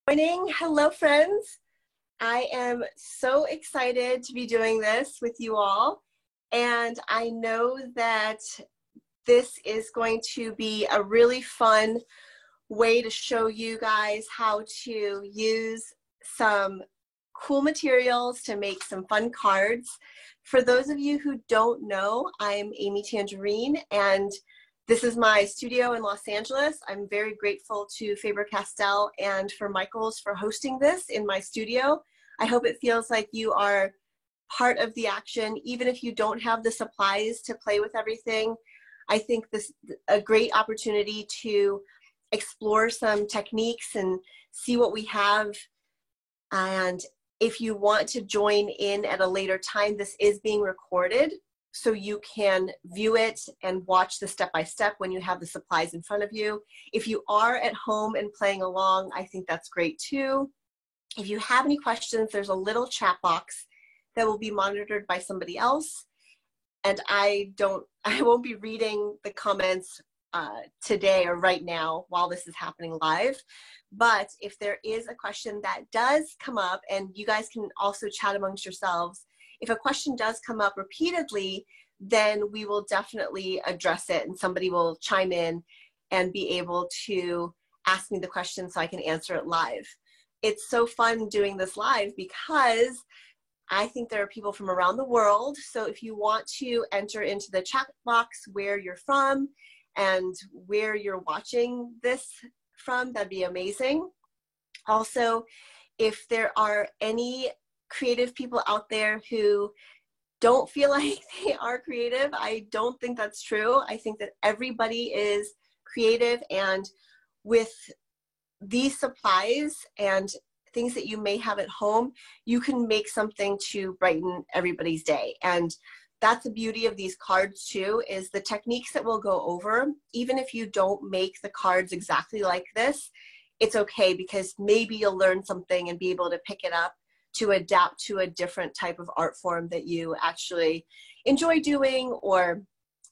Morning. Hello, friends. I am so excited to be doing this with you all. And I know that this is going to be a really fun way to show you guys how to use some cool materials to make some fun cards. For those of you who don't know, I'm Amy Tangerine, and this is my studio in Los Angeles. I'm very grateful to Faber-Castell and for Michaels for hosting this in my studio. I hope it feels like you are part of the action, even if you don't have the supplies to play with everything. I think this is a great opportunity to explore some techniques and see what we have. And if you want to join in at a later time, this is being recorded, so you can view it and watch the step-by-step when you have the supplies in front of you. If you are at home and playing along, I think that's great too. If you have any questions, there's a little chat box that will be monitored by somebody else. And I won't be reading the comments today or right now while this is happening live. But if there is a question that does come up, and you guys can also chat amongst yourselves, if a question does come up repeatedly, then we will definitely address it and somebody will chime in and be able to ask me the question so I can answer it live. It's so fun doing this live because I think there are people from around the world. So if you want to enter into the chat box where you're from and where you're watching this from, that'd be amazing. Also, if there are any creative people out there who don't feel like they are creative, I don't think that's true. I think that everybody is creative, and with these supplies and things that you may have at home, you can make something to brighten everybody's day. And that's the beauty of these cards too, is the techniques that we'll go over. Even if you don't make the cards exactly like this, it's okay, because maybe you'll learn something and be able to pick it up to adapt to a different type of art form that you actually enjoy doing. Or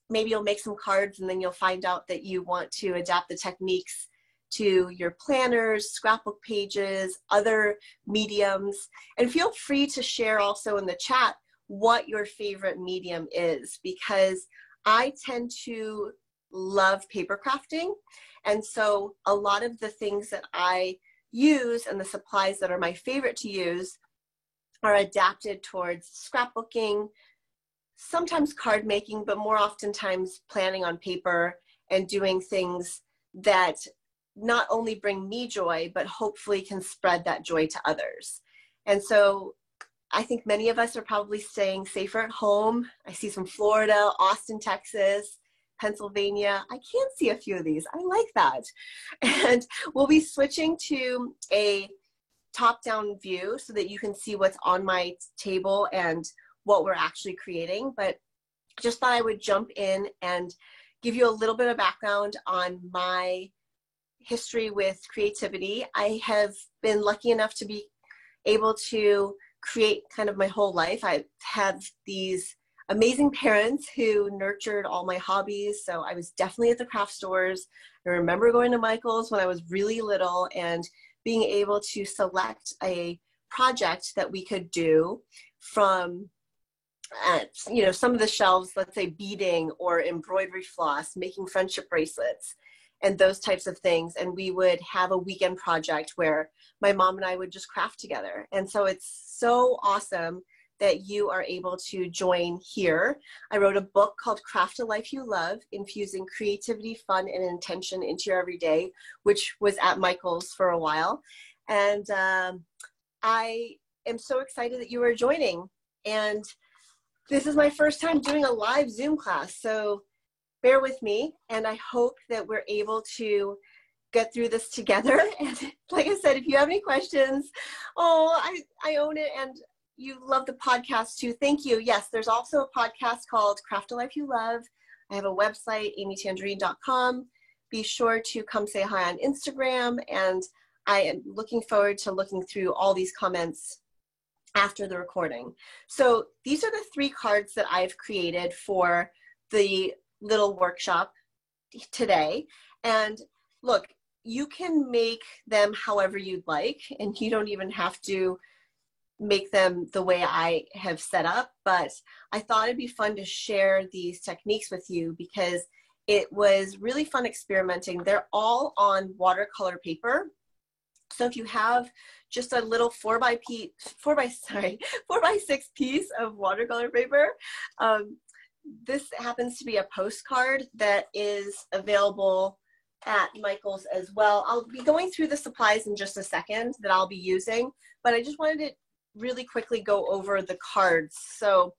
maybe you'll make some cards and then you'll find out that you want to adapt the techniques to your planners, scrapbook pages, other mediums. And feel free to share also in the chat what your favorite medium is, because I tend to love paper crafting. And so a lot of the things that I use and the supplies that are my favorite to use are adapted towards scrapbooking, sometimes card making, but more oftentimes planning on paper and doing things that not only bring me joy, but hopefully can spread that joy to others. And so I think many of us are probably staying safer at home. I see some Florida, Austin, Texas, Pennsylvania. I can see a few of these. I like that. And we'll be switching to a top-down view so that you can see what's on my table and what we're actually creating. But just thought I would jump in and give you a little bit of background on my history with creativity. I have been lucky enough to be able to create kind of my whole life. I have these amazing parents who nurtured all my hobbies. So I was definitely at the craft stores. I remember going to Michael's when I was really little and being able to select a project that we could do from some of the shelves, let's say beading or embroidery floss, making friendship bracelets and those types of things. And we would have a weekend project where my mom and I would just craft together. And so it's so awesome that you are able to join here. I wrote a book called Craft a Life You Love, Infusing Creativity, Fun, and Intention into Your Everyday, which was at Michael's for a while. And I am so excited that you are joining. And this is my first time doing a live Zoom class, so bear with me. And I hope that we're able to get through this together. And like I said, if you have any questions, I own it. And you love the podcast too. Thank you. Yes, there's also a podcast called Craft a Life You Love. I have a website, amytangerine.com. Be sure to come say hi on Instagram. And I am looking forward to looking through all these comments after the recording. So these are the 3 cards that I've created for the little workshop today. And look, you can make them however you'd like, and you don't even have to make them the way I have set up, but I thought it'd be fun to share these techniques with you because it was really fun experimenting. They're all on watercolor paper. So if you have just a little 4x6 piece of watercolor paper, this happens to be a postcard that is available at Michael's as well. I'll be going through the supplies in just a second that I'll be using, but I just wanted to really quickly go over the cards. So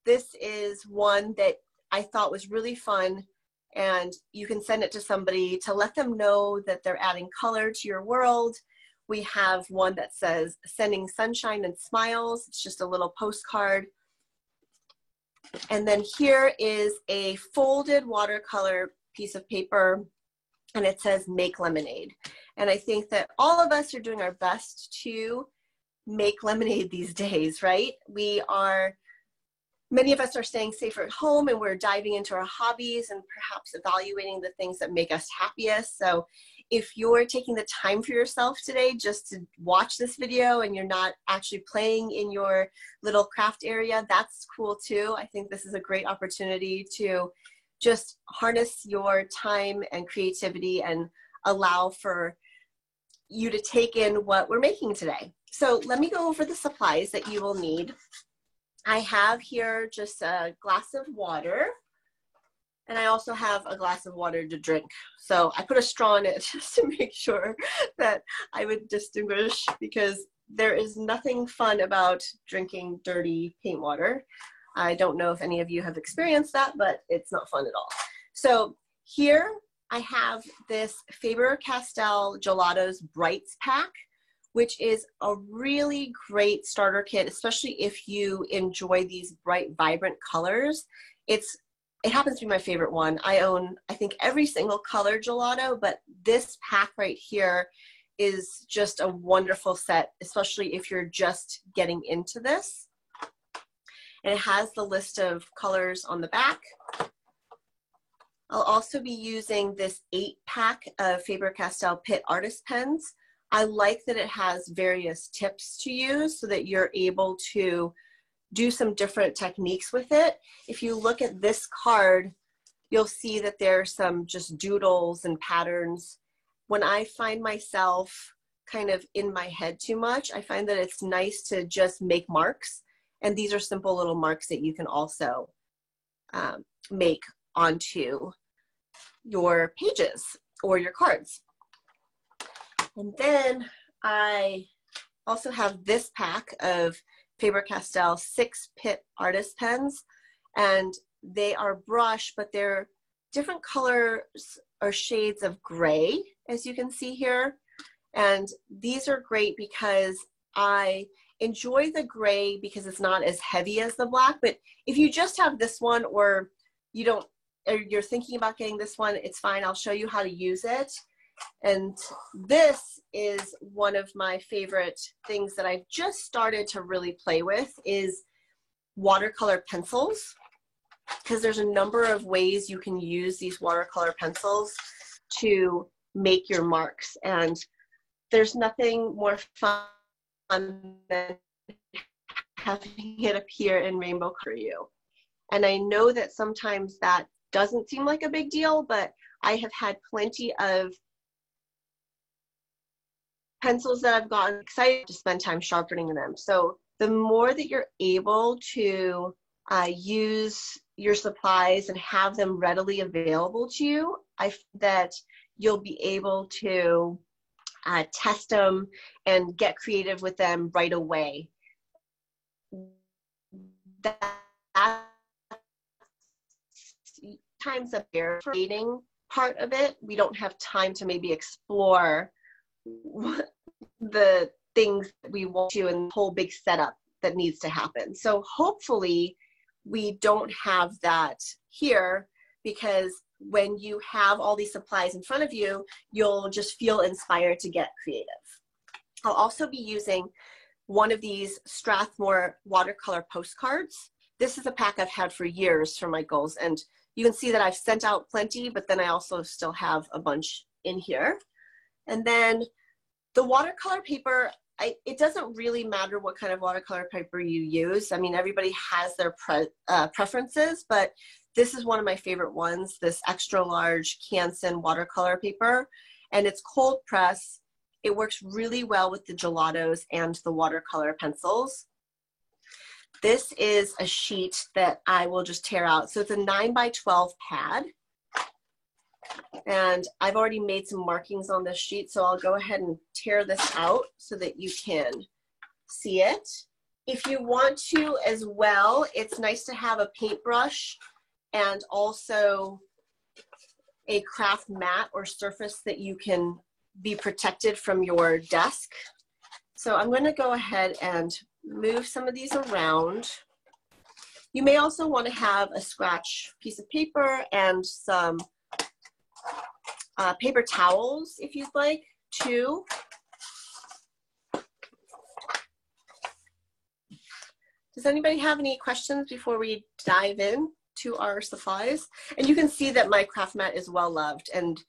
this is one that I thought was really fun, and you can send it to somebody to let them know that they're adding color to your world. We have one that says sending sunshine and smiles. It's just a little postcard. And then here is a folded watercolor piece of paper, and it says make lemonade. And I think that all of us are doing our best to make lemonade these days, right? Many of us are staying safer at home, and we're diving into our hobbies and perhaps evaluating the things that make us happiest. So if you're taking the time for yourself today just to watch this video and you're not actually playing in your little craft area, that's cool too. I think this is a great opportunity to just harness your time and creativity and allow for you to take in what we're making today. So let me go over the supplies that you will need. I have here just a glass of water, and I also have a glass of water to drink. So I put a straw in it just to make sure that I would distinguish, because there is nothing fun about drinking dirty paint water. I don't know if any of you have experienced that, but it's not fun at all. So here I have this Faber-Castell Gelatos Brights pack, which is a really great starter kit, especially if you enjoy these bright, vibrant colors. It happens to be my favorite one. I own, I think, every single color gelato, but this pack right here is just a wonderful set, especially if you're just getting into this. And it has the list of colors on the back. I'll also be using this 8-pack of Faber-Castell Pitt Artist Pens. I like that it has various tips to use so that you're able to do some different techniques with it. If you look at this card, you'll see that there's some just doodles and patterns. When I find myself kind of in my head too much, I find that it's nice to just make marks. And these are simple little marks that you can also make onto your pages or your cards. And then I also have this pack of Faber-Castell 6 Pitt Artist Pens, and they are brush, but they're different colors or shades of gray, as you can see here. And these are great because I enjoy the gray because it's not as heavy as the black. But if you just have this one, or you're thinking about getting this one, it's fine. I'll show you how to use it. And this is one of my favorite things that I've just started to really play with is watercolor pencils, because there's a number of ways you can use these watercolor pencils to make your marks. And there's nothing more fun than having it appear in rainbow for you. And I know that sometimes that doesn't seem like a big deal, but I have had plenty of pencils that I've gotten excited to spend time sharpening them. So the more that you're able to use your supplies and have them readily available to you, I find that you'll be able to test them and get creative with them right away. That times a bear creating part of it, we don't have time to maybe explore the things that we want to and the whole big setup that needs to happen. So hopefully we don't have that here, because when you have all these supplies in front of you, you'll just feel inspired to get creative. I'll also be using one of these Strathmore watercolor postcards. This is a pack I've had for years from Michael's, and you can see that I've sent out plenty, but then I also still have a bunch in here. And then the watercolor paper, it doesn't really matter what kind of watercolor paper you use. I mean, everybody has their preferences, but this is one of my favorite ones, this extra large Canson watercolor paper, and it's cold press. It works really well with the gelatos and the watercolor pencils. This is a sheet that I will just tear out. So it's a 9x12 pad. And I've already made some markings on this sheet, so I'll go ahead and tear this out so that you can see it. If you want to as well, it's nice to have a paintbrush and also a craft mat or surface that you can be protected from your desk. So I'm going to go ahead and move some of these around. You may also want to have a scratch piece of paper and some paper towels if you'd like too. Does anybody have any questions before we dive in to our supplies? And you can see that my craft mat is well loved, and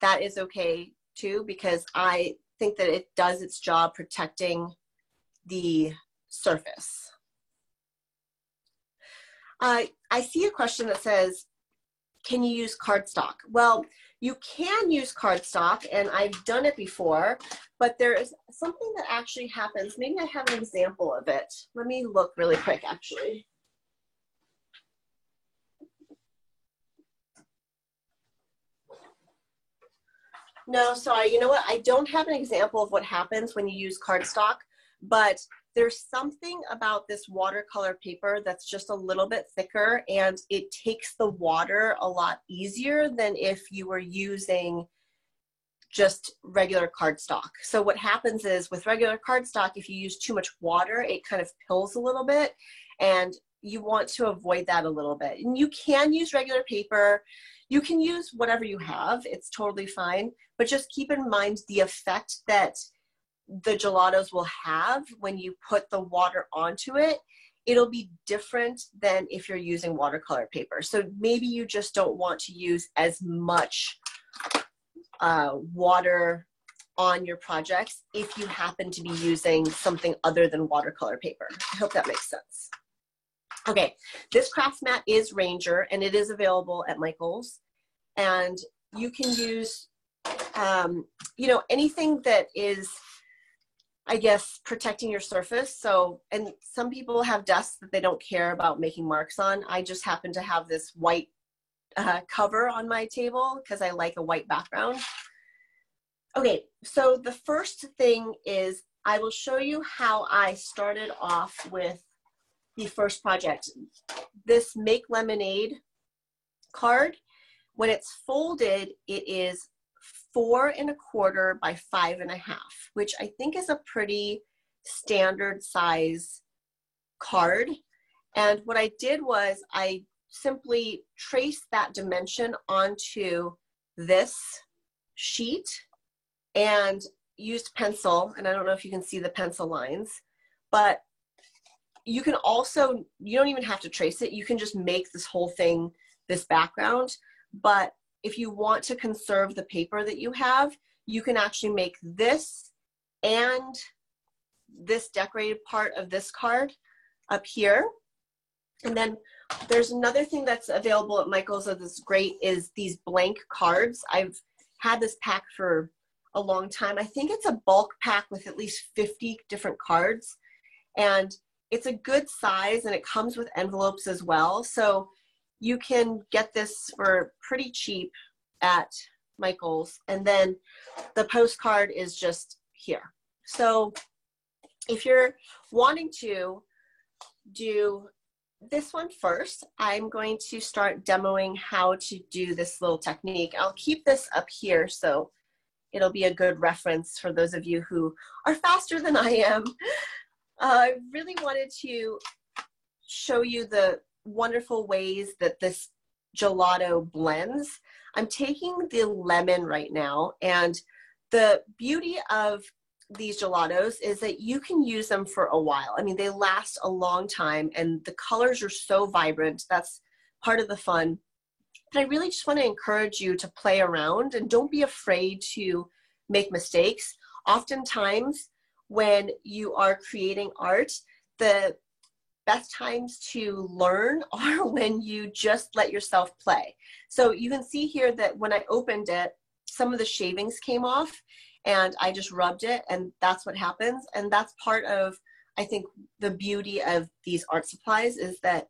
that is okay too, because I think that it does its job protecting the surface. I see a question that says, can you use cardstock? Well, you can use cardstock, and I've done it before, but there is something that actually happens. Maybe I have an example of it. Let me look really quick, actually. No, sorry, you know what? I don't have an example of what happens when you use cardstock, but there's something about this watercolor paper that's just a little bit thicker, and it takes the water a lot easier than if you were using just regular cardstock. So what happens is with regular cardstock, if you use too much water, it kind of pills a little bit, and you want to avoid that a little bit. And you can use regular paper. You can use whatever you have. It's totally fine. But just keep in mind the effect that the gelatos will have when you put the water onto it. It'll be different than if you're using watercolor paper. So maybe you just don't want to use as much water on your projects if you happen to be using something other than watercolor paper. I hope that makes sense. Okay, this craft mat is Ranger, and it is available at Michael's. And you can use, you know, anything that is, I guess, protecting your surface. So, and some people have desks that they don't care about making marks on. I just happen to have this white cover on my table because I like a white background. Okay, so the first thing is I will show you how I started off with the first project. This Make Lemonade card, when it's folded, it is 4 1/4 by 5 1/2, which I think is a pretty standard size card. And what I did was I simply traced that dimension onto this sheet and used pencil. And I don't know if you can see the pencil lines, but you can also, you don't even have to trace it. You can just make this whole thing, this background. But if you want to conserve the paper that you have, you can actually make this and this decorated part of this card up here. And then there's another thing that's available at Michael's that's great is these blank cards. I've had this pack for a long time. I think it's a bulk pack with at least 50 different cards. And it's a good size, and it comes with envelopes as well. So you can get this for pretty cheap at Michael's. And then the postcard is just here. So if you're wanting to do this one first, I'm going to start demoing how to do this little technique. I'll keep this up here so it'll be a good reference for those of you who are faster than I am. I really wanted to show you the wonderful ways that this gelato blends. I'm taking the lemon right now, and the beauty of these gelatos is that you can use them for a while. I mean, they last a long time, and the colors are so vibrant. That's part of the fun. But I really just want to encourage you to play around, and don't be afraid to make mistakes. Oftentimes when you are creating art, the best times to learn are when you just let yourself play. So you can see here that when I opened it, some of the shavings came off and I just rubbed it, and that's what happens. And that's part of, I think, the beauty of these art supplies is that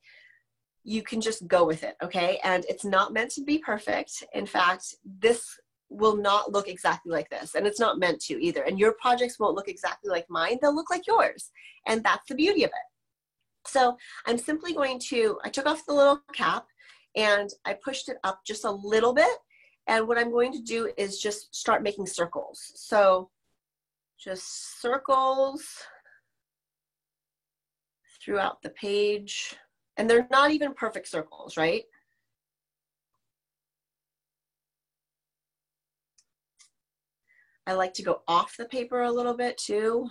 you can just go with it, okay? And it's not meant to be perfect. In fact, this will not look exactly like this, and it's not meant to either. And your projects won't look exactly like mine, they'll look like yours. And that's the beauty of it. So I'm simply going to, I took off the little cap and I pushed it up just a little bit. And what I'm going to do is just start making circles. So just circles throughout the page. And they're not even perfect circles, right? I like to go off the paper a little bit too.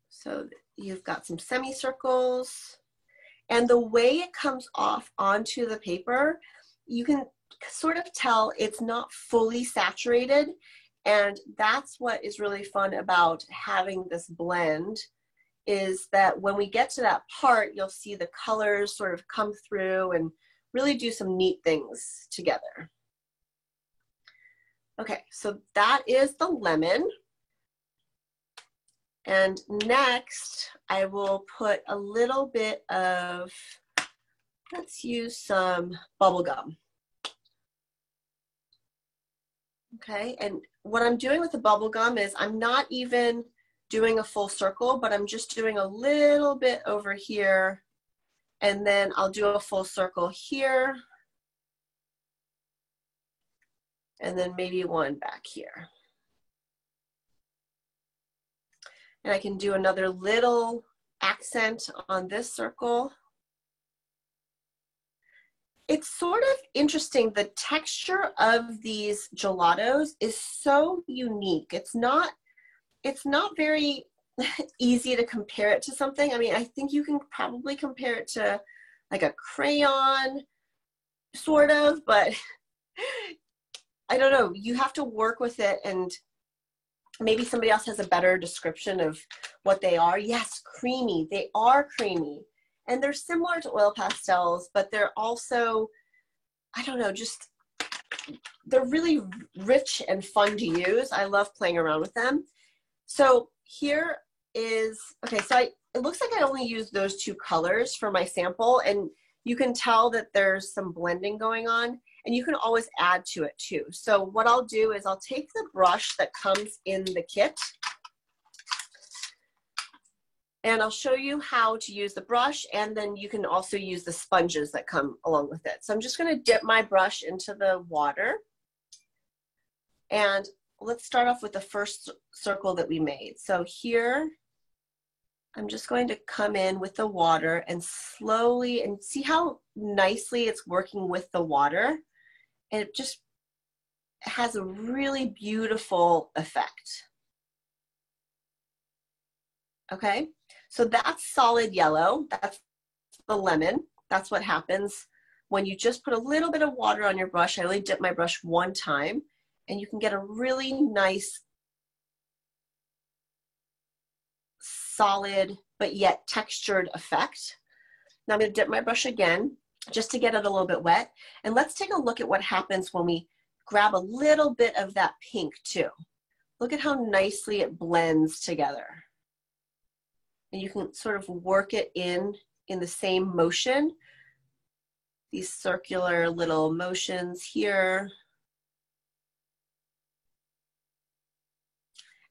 So you've got some semicircles. And the way it comes off onto the paper, you can sort of tell it's not fully saturated. And that's what is really fun about having this blend, is that when we get to that part, you'll see the colors sort of come through and really do some neat things together. Okay, so that is the lemon. And next, I will put a little bit of, let's use some bubble gum. Okay, and what I'm doing with the bubble gum is I'm not even doing a full circle, but I'm just doing a little bit over here, and then I'll do a full circle here, and then maybe one back here. And I can do another little accent on this circle. It's sort of interesting. The texture of these gelatos is so unique. It's not very easy to compare it to something. I mean, I think you can probably compare it to like a crayon, sort of, but I don't know. You have to work with it, and maybe somebody else has a better description of what they are. Yes, creamy. They are creamy. And they're similar to oil pastels, but they're also, I don't know, just, they're really rich and fun to use. I love playing around with them. So here is, okay, so it looks like I only used those two colors for my sample, and you can tell that there's some blending going on. And you can always add to it too. So what I'll do is I'll take the brush that comes in the kit, and I'll show you how to use the brush, and then you can also use the sponges that come along with it. So I'm just gonna dip my brush into the water, and let's start off with the first circle that we made. So here, I'm just going to come in with the water and slowly, and see how nicely it's working with the water. And it just has a really beautiful effect. Okay, so that's solid yellow. That's the lemon. That's what happens when you just put a little bit of water on your brush. I only dip my brush one time, and you can get a really nice, solid, but yet textured effect. Now I'm going to dip my brush again, just to get it a little bit wet. And let's take a look at what happens when we grab a little bit of that pink too. Look at how nicely it blends together. And you can sort of work it in the same motion. These circular little motions here.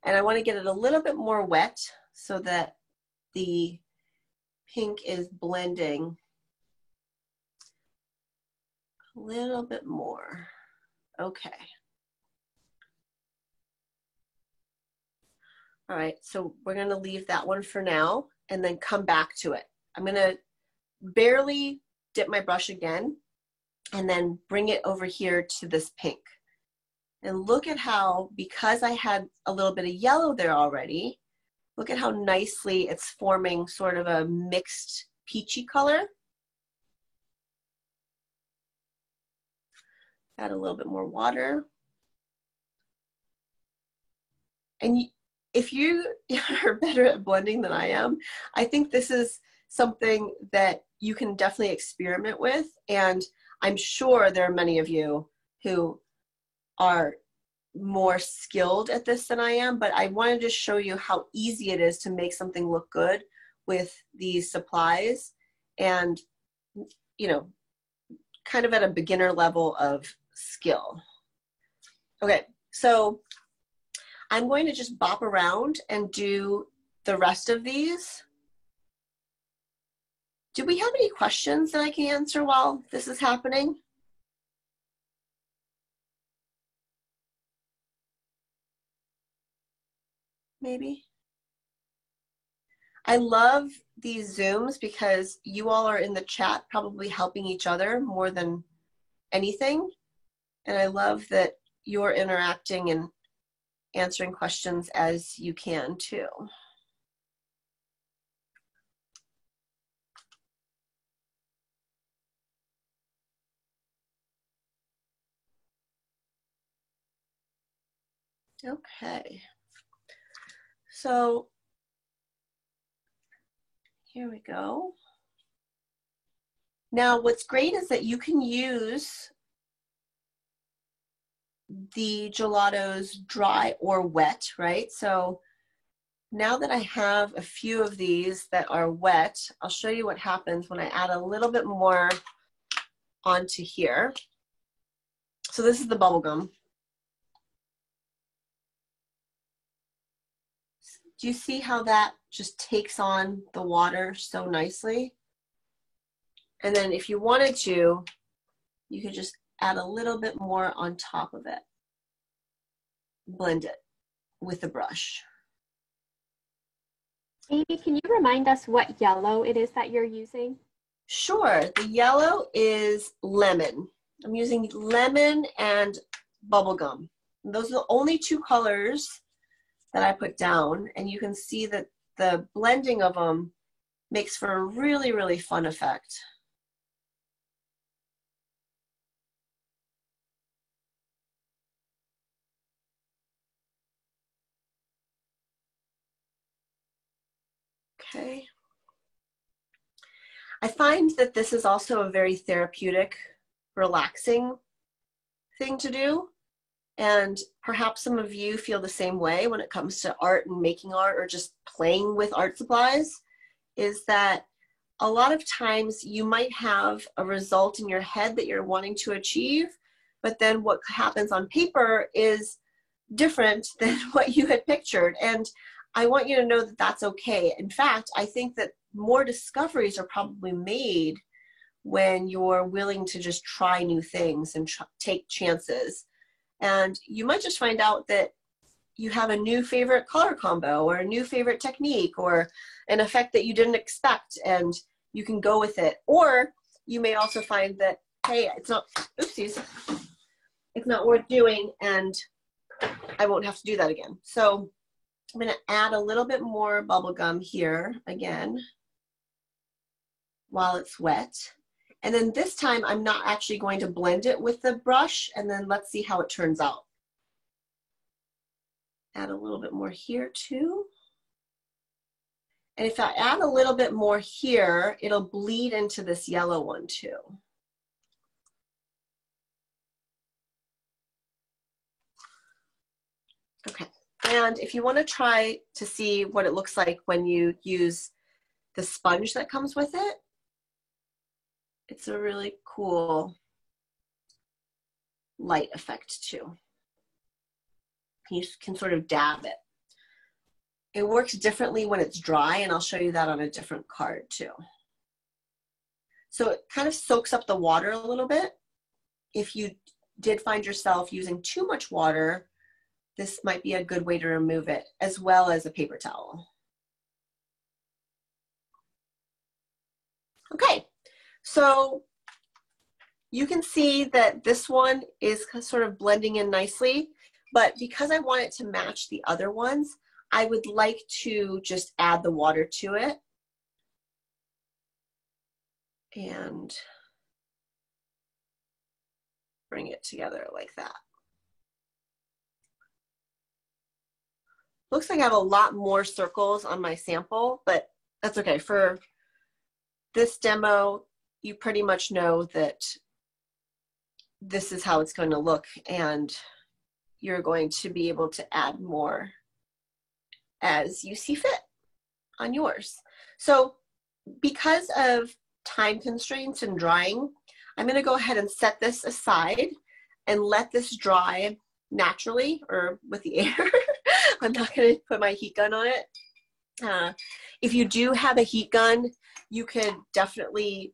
And I want to get it a little bit more wet so that the pink is blending a little bit more. Okay. All right, so we're gonna leave that one for now and then come back to it. I'm gonna barely dip my brush again and then bring it over here to this pink. And look at how, because I had a little bit of yellow there already, look at how nicely it's forming sort of a mixed peachy color. Add a little bit more water. And if you are better at blending than I am, I think this is something that you can definitely experiment with. And I'm sure there are many of you who are more skilled at this than I am, but I wanted to show you how easy it is to make something look good with these supplies and, you know, kind of at a beginner level of skill. Okay, so I'm going to just bop around and do the rest of these. Do we have any questions that I can answer while this is happening? Maybe. I love these Zooms because you all are in the chat probably helping each other more than anything. And I love that you're interacting and answering questions as you can too. Okay. So here we go. Now, what's great is that you can use the gelatos dry or wet, right? So now that I have a few of these that are wet, I'll show you what happens when I add a little bit more onto here. So this is the bubble gum. Do you see how that just takes on the water so nicely? And then if you wanted to, you could just add a little bit more on top of it. Blend it with a brush. Amy, can you remind us what yellow it is that you're using? Sure, the yellow is lemon. I'm using lemon and bubblegum. Those are the only two colors that I put down, and you can see that the blending of them makes for a really, really fun effect. Okay. I find that this is also a very therapeutic, relaxing thing to do. And perhaps some of you feel the same way when it comes to art and making art or just playing with art supplies, is that a lot of times you might have a result in your head that you're wanting to achieve, but then what happens on paper is different than what you had pictured. And I want you to know that that's okay. In fact, I think that more discoveries are probably made when you're willing to just try new things and take chances. And you might just find out that you have a new favorite color combo or a new favorite technique or an effect that you didn't expect, and you can go with it. Or you may also find that, hey, it's not, oopsies, it's not worth doing and I won't have to do that again. So I'm going to add a little bit more bubble gum here again while it's wet. And then this time I'm not actually going to blend it with the brush, and then let's see how it turns out. Add a little bit more here too. And if I add a little bit more here, it'll bleed into this yellow one too. Okay, and if you want to try to see what it looks like when you use the sponge that comes with it, it's a really cool light effect too. You can sort of dab it. It works differently when it's dry, and I'll show you that on a different card too. So it kind of soaks up the water a little bit. If you did find yourself using too much water, this might be a good way to remove it, as well as a paper towel. Okay, so you can see that this one is sort of blending in nicely, but because I want it to match the other ones, I would like to just add the water to it. And bring it together like that. Looks like I have a lot more circles on my sample, but that's okay. For this demo, you pretty much know that this is how it's going to look, and you're going to be able to add more as you see fit on yours. So because of time constraints and drying, I'm going to go ahead and set this aside and let this dry naturally or with the air. I'm not going to put my heat gun on it. If you do have a heat gun, you could definitely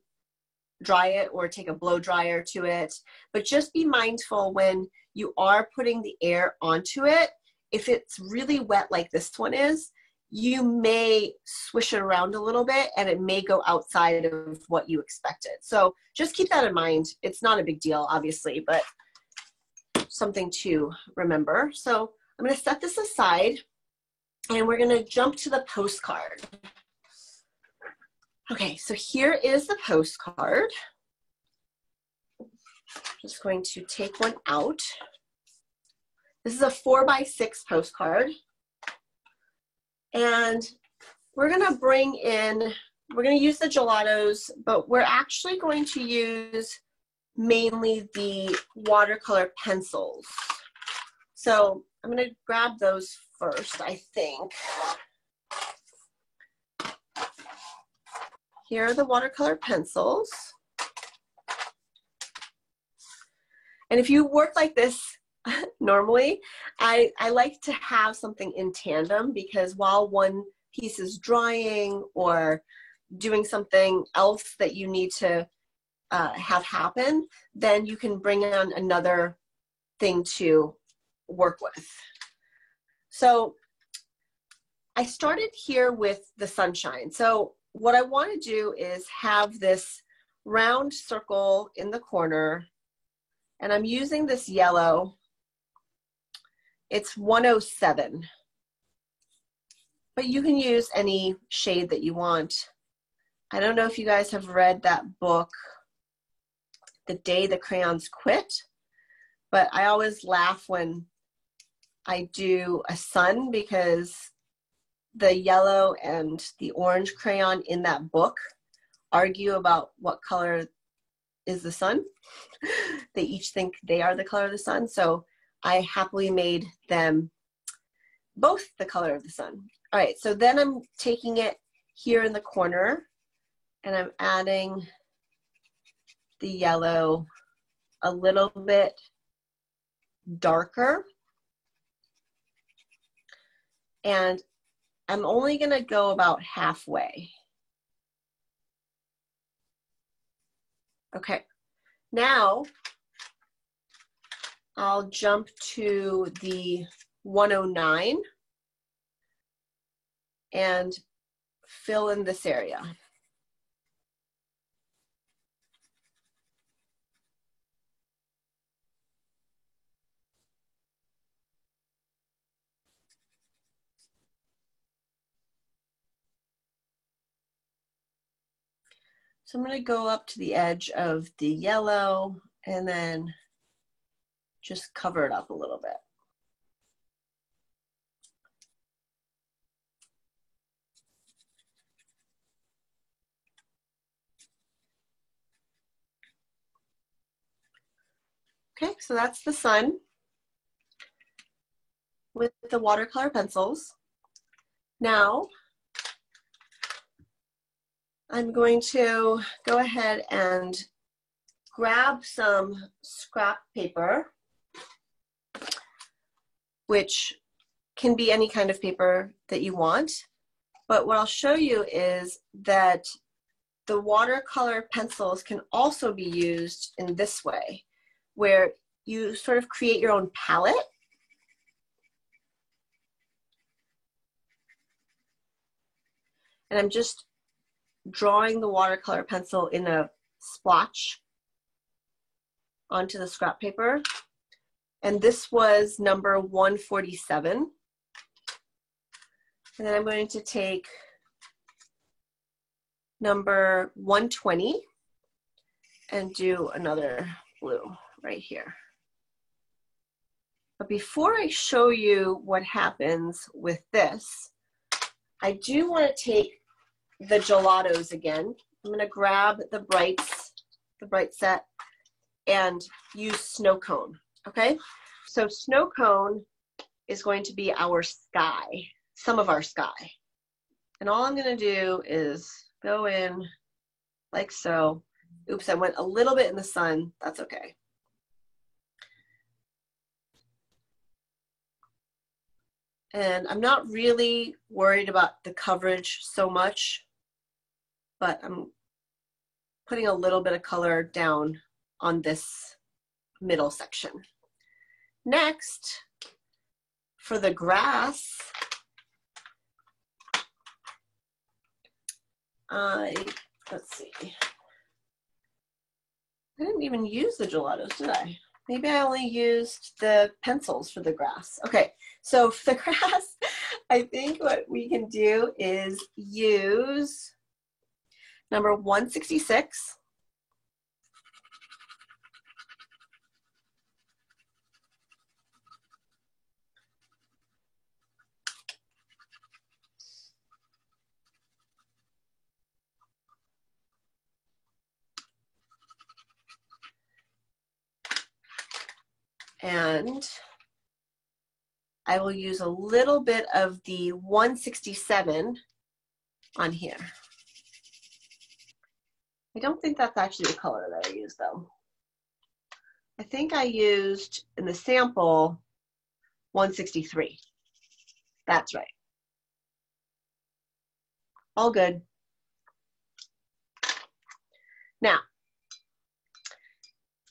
dry it or take a blow dryer to it, but just be mindful when you are putting the air onto it. If it's really wet like this one is, you may swish it around a little bit and it may go outside of what you expected. So just keep that in mind. It's not a big deal, obviously, but something to remember. So I'm going to set this aside and we're going to jump to the postcard. Okay, so here is the postcard. I'm just going to take one out. This is a 4x6 postcard. And we're gonna bring in, we're gonna use the gelatos, but we're actually going to use mainly the watercolor pencils. So I'm gonna grab those first, I think. Here are the watercolor pencils. And if you work like this normally, I like to have something in tandem, because while one piece is drying or doing something else that you need to have happen, then you can bring on another thing to work with. So I started here with the sunshine. So what I want to do is have this round circle in the corner, and I'm using this yellow. It's 107, but you can use any shade that you want. I don't know if you guys have read that book, The Day the Crayons Quit, but I always laugh when I do a sun, because the yellow and the orange crayon in that book argue about what color is the sun. They each think they are the color of the sun. So I happily made them both the color of the sun. All right, so then I'm taking it here in the corner and I'm adding the yellow a little bit darker. And I'm only gonna go about halfway. Okay, now I'll jump to the 109 and fill in this area. So I'm going to go up to the edge of the yellow and then just cover it up a little bit. Okay, so that's the sun with the watercolor pencils. Now, I'm going to go ahead and grab some scrap paper, which can be any kind of paper that you want. But what I'll show you is that the watercolor pencils can also be used in this way, where you sort of create your own palette. And I'm just drawing the watercolor pencil in a splotch onto the scrap paper. And this was number 147. And then I'm going to take number 120 and do another blue right here. But before I show you what happens with this, I do want to take the gelatos again. I'm going to grab the Bright Set, and use snow cone, okay? So snow cone is going to be our sky, some of our sky. And all I'm going to do is go in like so. Oops, I went a little bit in the sun. That's okay. And I'm not really worried about the coverage so much, but I'm putting a little bit of color down on this middle section. Next, for the grass, let's see. I didn't even use the gelatos, did I? Maybe I only used the pencils for the grass. Okay, so for the grass, I think what we can do is use number 166. And I will use a little bit of the 167 on here. I don't think that's actually the color that I used though. I think I used in the sample 163. That's right. All good. Now,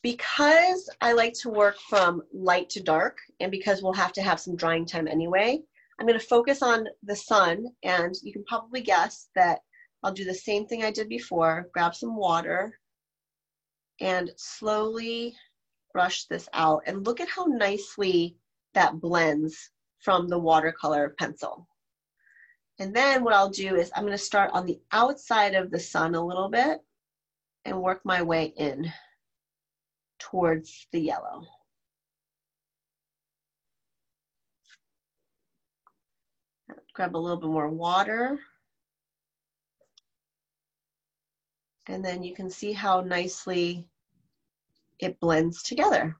because I like to work from light to dark, and because we'll have to have some drying time anyway, I'm going to focus on the sun, and you can probably guess that I'll do the same thing I did before, grab some water, and slowly brush this out. And look at how nicely that blends from the watercolor pencil. And then what I'll do is I'm going to start on the outside of the sun a little bit and work my way in towards the yellow. Grab a little bit more water. And then you can see how nicely it blends together.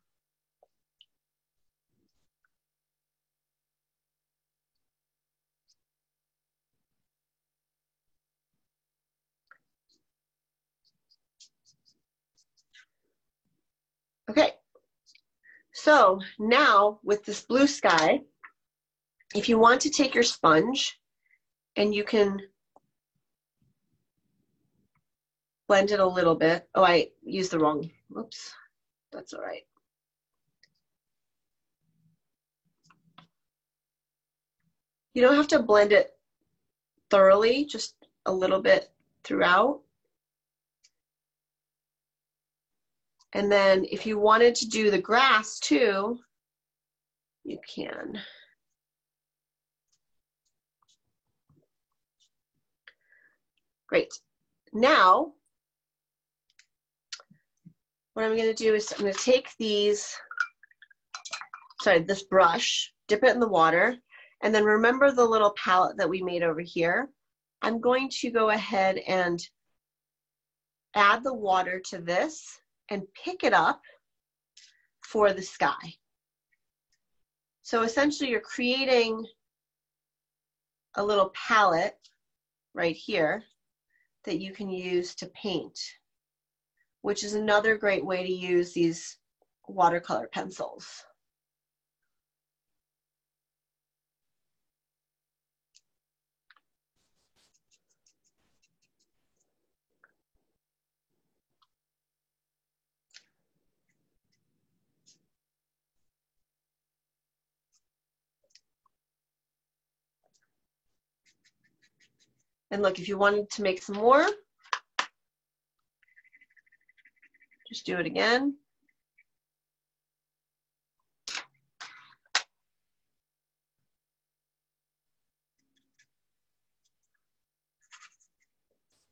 Okay, so now with this blue sky, if you want to take your sponge and you can blend it a little bit. Oh, I used the wrong, whoops, that's all right. You don't have to blend it thoroughly, just a little bit throughout. And then if you wanted to do the grass too, you can. Great. Now, what I'm going to do is I'm going to take this brush, dip it in the water, and then remember the little palette that we made over here. I'm going to go ahead and add the water to this and pick it up for the sky. So essentially you're creating a little palette right here that you can use to paint, which is another great way to use these watercolor pencils. And look, if you wanted to make some more, just do it again.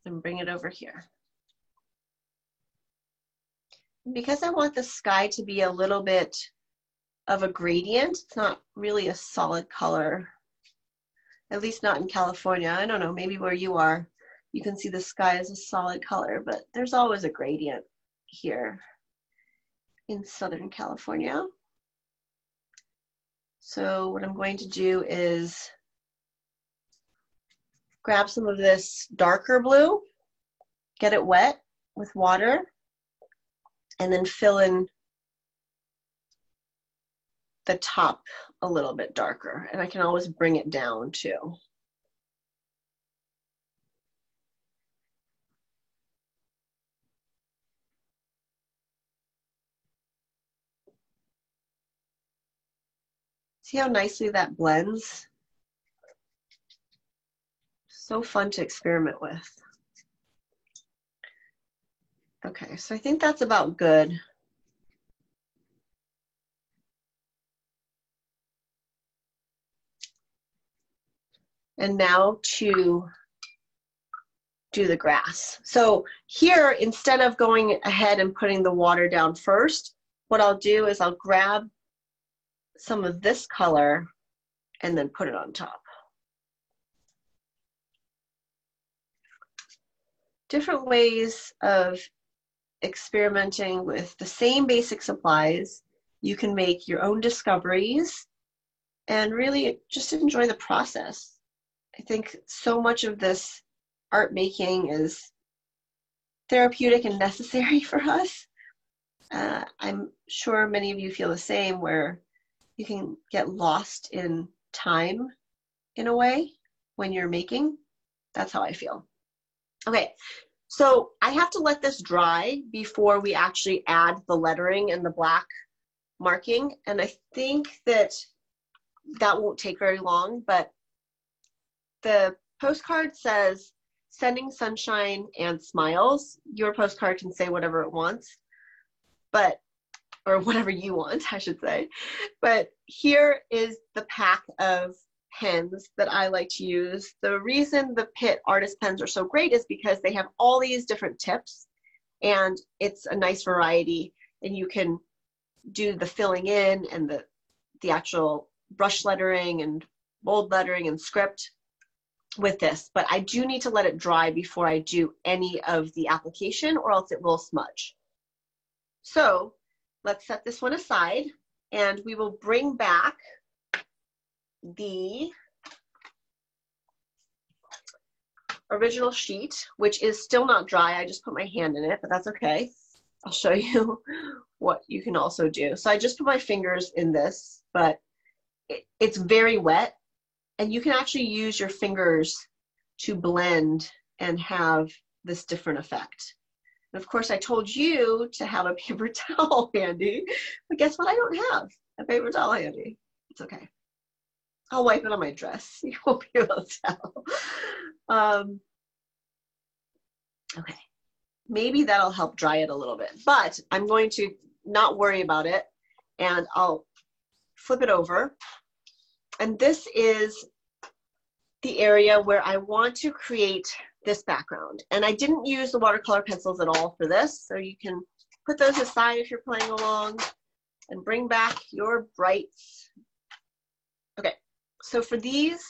And bring it over here. because I want the sky to be a little bit of a gradient, it's not really a solid color, at least not in California. I don't know, maybe where you are, you can see the sky as a solid color, but there's always a gradient here in Southern California. So what I'm going to do is grab some of this darker blue, get it wet with water, and then fill in the top a little bit darker. And I can always bring it down too. See how nicely that blends? So fun to experiment with. Okay, so I think that's about good. And now to do the grass. So here, instead of going ahead and putting the water down first, what I'll do is I'll grab some of this color and then put it on top. Different ways of experimenting with the same basic supplies. You can make your own discoveries and really just enjoy the process. I think so much of this art making is therapeutic and necessary for us. I'm sure many of you feel the same, where you can get lost in time in a way when you're making. That's how I feel. Okay, so I have to let this dry before we actually add the lettering and the black marking. And I think that won't take very long, but the postcard says, "Sending sunshine and smiles." Your postcard can say whatever it wants, but, or whatever you want, I should say. But here is the pack of pens that I like to use. The reason the Pitt artist pens are so great is because they have all these different tips, and it's a nice variety, and you can do the filling in and the actual brush lettering and bold lettering and script with this. But I do need to let it dry before I do any of the application, or else it will smudge. So let's set this one aside, and we will bring back the original sheet, which is still not dry. I just put my hand in it, but that's okay. I'll show you what you can also do. So I just put my fingers in this, but it's very wet, and you can actually use your fingers to blend and have this different effect. And of course, I told you to have a paper towel handy, but guess what? I don't have a paper towel handy. It's okay. I'll wipe it on my dress. You won't be able to tell. Okay, maybe that'll help dry it a little bit, but I'm going to not worry about it, and I'll flip it over. And this is the area where I want to create this background. And I didn't use the watercolor pencils at all for this, so you can put those aside if you're playing along and bring back your brights. Okay, so for these,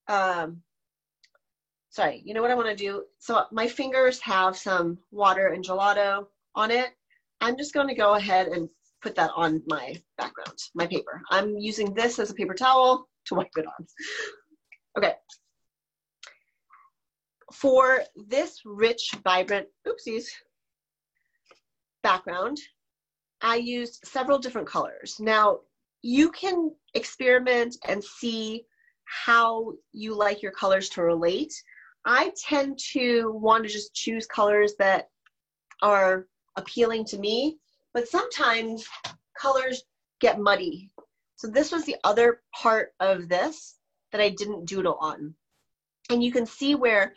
sorry, you know what I want to do? So my fingers have some water and gelato on it. I'm just going to go ahead and put that on my background, my paper. I'm using this as a paper towel to wipe it on. Okay. For this rich, vibrant, oopsies, background, I used several different colors. Now, you can experiment and see how you like your colors to relate. I tend to want to just choose colors that are appealing to me, but sometimes colors get muddy. So this was the other part of this that I didn't doodle on. And you can see where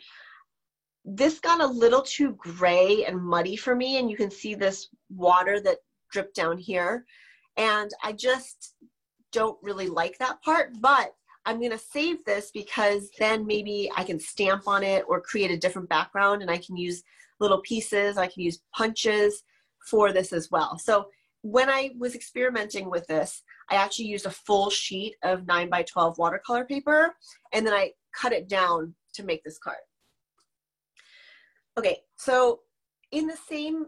this got a little too gray and muddy for me, and you can see this water that dripped down here. And I just don't really like that part, but I'm gonna save this because then maybe I can stamp on it or create a different background, and I can use little pieces, I can use punches for this as well. So when I was experimenting with this, I actually used a full sheet of 9x12 watercolor paper, and then I cut it down to make this card. Okay, so in the same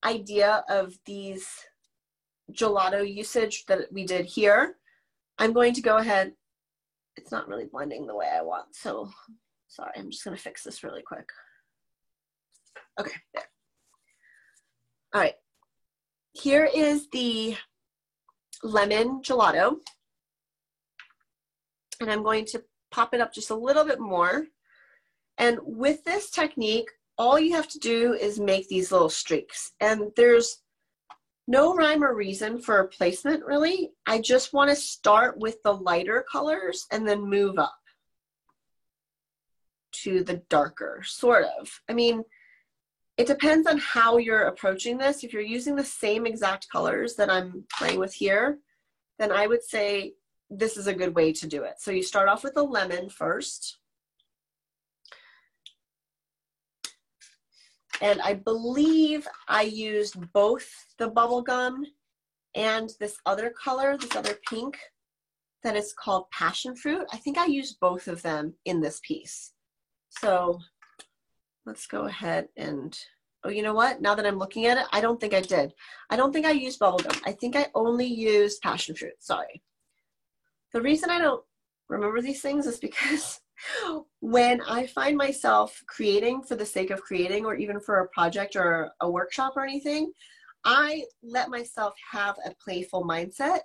idea of these gelato usage that we did here, I'm going to go ahead. It's not really blending the way I want, so sorry, I'm just gonna fix this really quick. Okay, there. All right, here is the lemon gelato, and I'm going to pop it up just a little bit more. And with this technique, all you have to do is make these little streaks, and there's no rhyme or reason for placement, really. I just want to start with the lighter colors and then move up to the darker, sort of. I mean, it depends on how you're approaching this. If you're using the same exact colors that I'm playing with here, then I would say this is a good way to do it. So you start off with the lemon first. And I believe I used both the bubble gum and this other color, this other pink that is called passion fruit. I think I used both of them in this piece. So let's go ahead and, oh, you know what? Now that I'm looking at it, I don't think I did. I don't think I used bubble gum. I think I only used passion fruit, sorry. The reason I don't remember these things is because when I find myself creating for the sake of creating, or even for a project or a workshop or anything, I let myself have a playful mindset.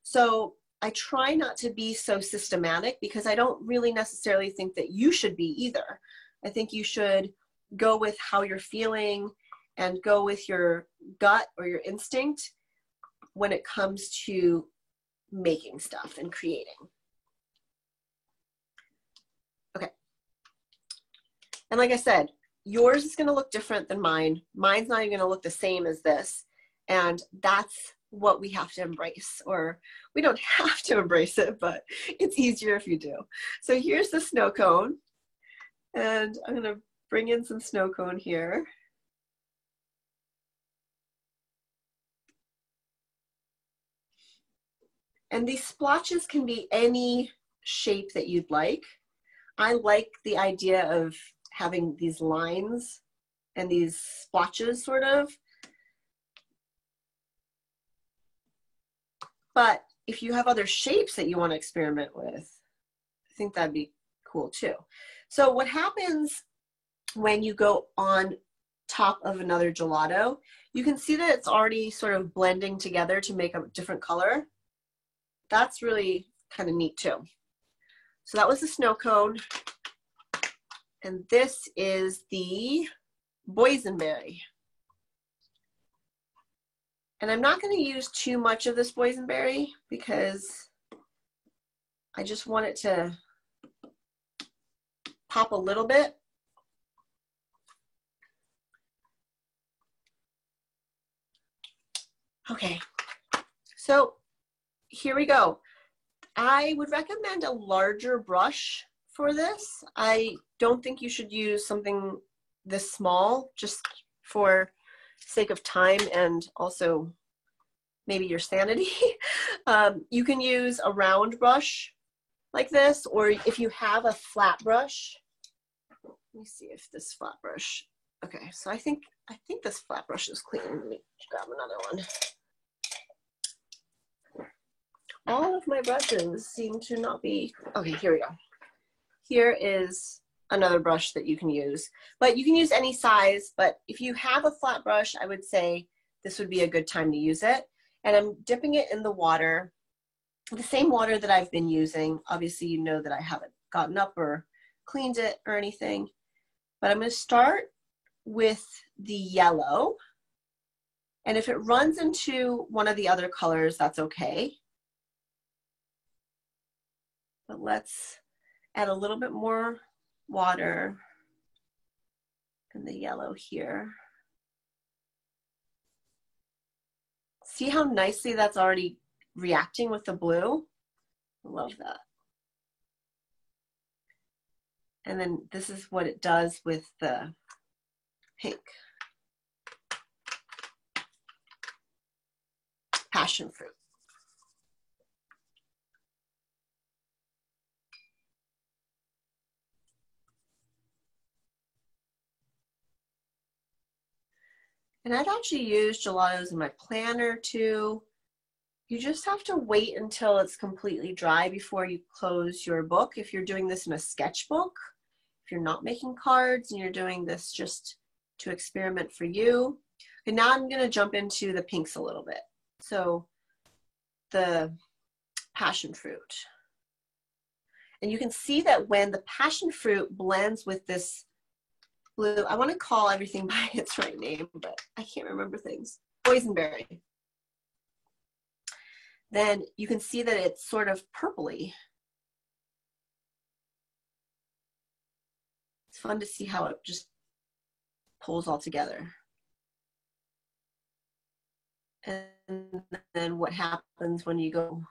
So I try not to be so systematic, because I don't really necessarily think that you should be either. I think you should go with how you're feeling and go with your gut or your instinct when it comes to making stuff and creating. And like I said, yours is going to look different than mine. Mine's not even going to look the same as this. And that's what we have to embrace. Or we don't have to embrace it, but it's easier if you do. So here's the snow cone. And I'm going to bring in some snow cone here. And these splotches can be any shape that you'd like. I like the idea of having these lines and these splotches, sort of. But if you have other shapes that you want to experiment with, I think that'd be cool too. So what happens when you go on top of another gelato, you can see that it's already sort of blending together to make a different color. That's really kind of neat too. So that was the snow cone. And this is the boysenberry. And I'm not going to use too much of this boysenberry because I just want it to pop a little bit. Okay, so here we go. I would recommend a larger brush for this. I don't think you should use something this small, just for sake of time and also maybe your sanity. You can use a round brush like this, or if you have a flat brush, let me see if this flat brush, okay, so I think this flat brush is clean. Let me grab another one. All of my brushes seem to not be, okay, here we go. Here is another brush that you can use, but you can use any size, but if you have a flat brush, I would say this would be a good time to use it. And I'm dipping it in the water, the same water that I've been using. Obviously, you know that I haven't gotten up or cleaned it or anything, but I'm going to start with the yellow. And if it runs into one of the other colors, that's okay. But let's add a little bit more water in the yellow here. See how nicely that's already reacting with the blue? I love that. And then this is what it does with the pink. passion fruit. And I've actually used gelatos in my planner too. You just have to wait until it's completely dry before you close your book. If you're doing this in a sketchbook, if you're not making cards and you're doing this just to experiment for you. And now I'm going to jump into the pinks a little bit. So the passion fruit. And you can see that when the passion fruit blends with this blue, I want to call everything by its right name, but I can't remember things. Boysenberry. Then you can see that it's sort of purpley. It's fun to see how it just pulls all together. And then what happens when you go.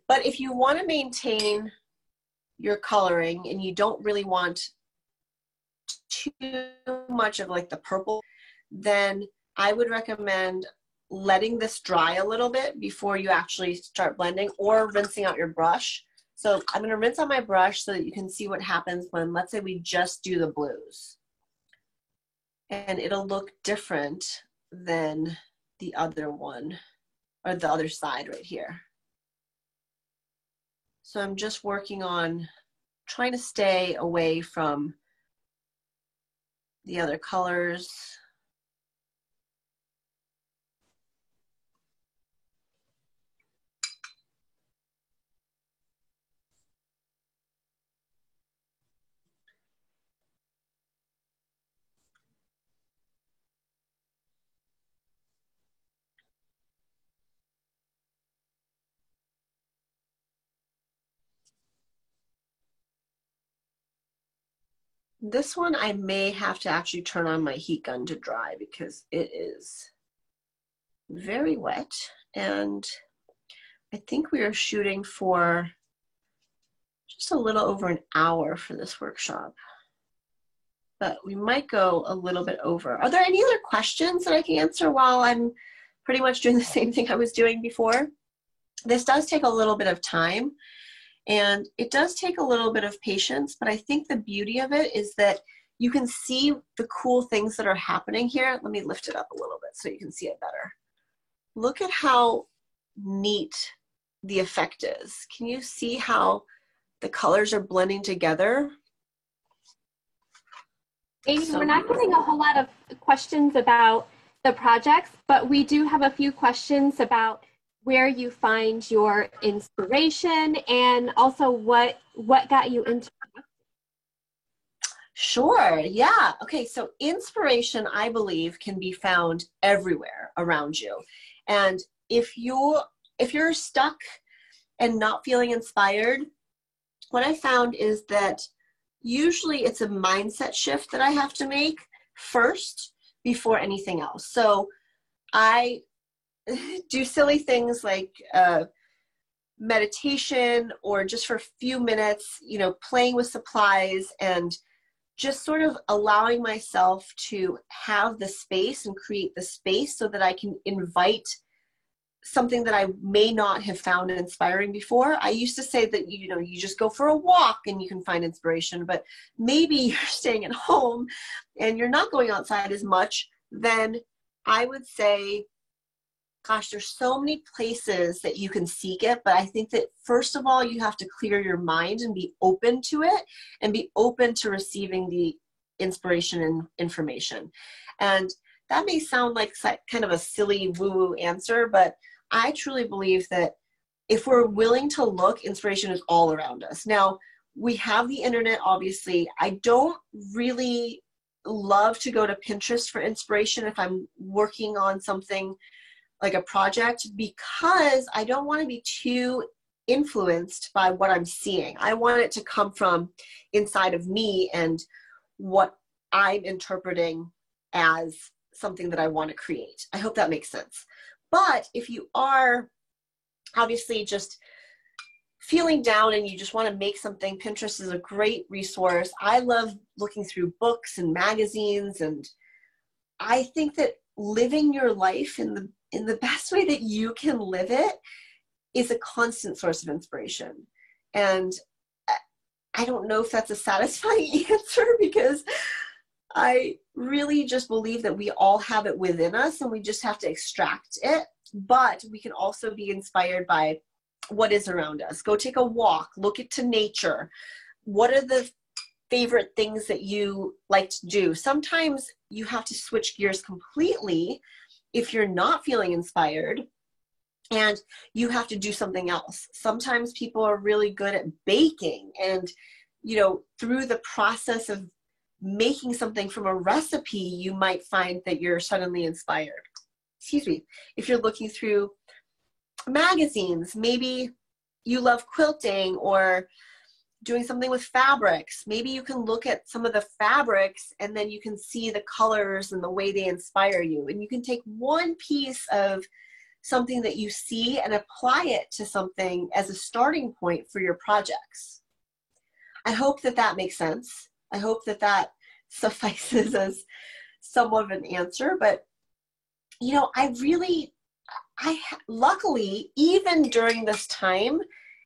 But if you want to maintain your coloring and you don't really want too much of like the purple, then I would recommend letting this dry a little bit before you actually start blending, or rinsing out your brush. So I'm going to rinse out my brush so that you can see what happens when, let's say, we just do the blues. And it'll look different than the other one, or the other side right here. So I'm just working on trying to stay away from the other colors. This one I may have to actually turn on my heat gun to dry because it is very wet, and I think we are shooting for just a little over an hour for this workshop, but we might go a little bit over. Are there any other questions that I can answer while I'm pretty much doing the same thing I was doing before? This does take a little bit of time, and it does take a little bit of patience, but I think the beauty of it is that you can see the cool things that are happening here. Let me lift it up a little bit so you can see it better. Look at how neat the effect is. Can you see how the colors are blending together? Amy, we're not getting a whole lot of questions about the projects, but we do have a few questions about where you find your inspiration and also what got you into it. Sure, yeah. Okay, so inspiration, I believe, can be found everywhere around you. And if you're stuck and not feeling inspired, what I found is that usually it's a mindset shift that I have to make first before anything else. So I do silly things like meditation, or just for a few minutes, you know, playing with supplies and just sort of allowing myself to have the space and create the space so that I can invite something that I may not have found inspiring before. I used to say that, you know, you just go for a walk and you can find inspiration, but maybe you're staying at home and you're not going outside as much, then I would say, gosh, there's so many places that you can seek it, but I think that first of all, you have to clear your mind and be open to it and be open to receiving the inspiration and information. And that may sound like kind of a silly woo-woo answer, but I truly believe that if we're willing to look, inspiration is all around us. Now, we have the internet, obviously. I don't really love to go to Pinterest for inspiration if I'm working on something like a project, because I don't want to be too influenced by what I'm seeing. I want it to come from inside of me and what I'm interpreting as something that I want to create. I hope that makes sense. But if you are obviously just feeling down and you just want to make something, Pinterest is a great resource. I love looking through books and magazines, and I think that living your life in the And the best way that you can live it is a constant source of inspiration. And I don't know if that's a satisfying answer, because I really just believe that we all have it within us and we just have to extract it. But we can also be inspired by what is around us. Go take a walk, look into nature. What are the favorite things that you like to do? Sometimes you have to switch gears completely if you're not feeling inspired and you have to do something else. Sometimes people are really good at baking, and through the process of making something from a recipe, you might find that you're suddenly inspired. Excuse me. If you're looking through magazines, maybe you love quilting or doing something with fabrics. Maybe you can look at some of the fabrics and then you can see the colors and the way they inspire you. And you can take one piece of something that you see and apply it to something as a starting point for your projects. I hope that that makes sense. I hope that that suffices as somewhat of an answer. But, luckily, even during this time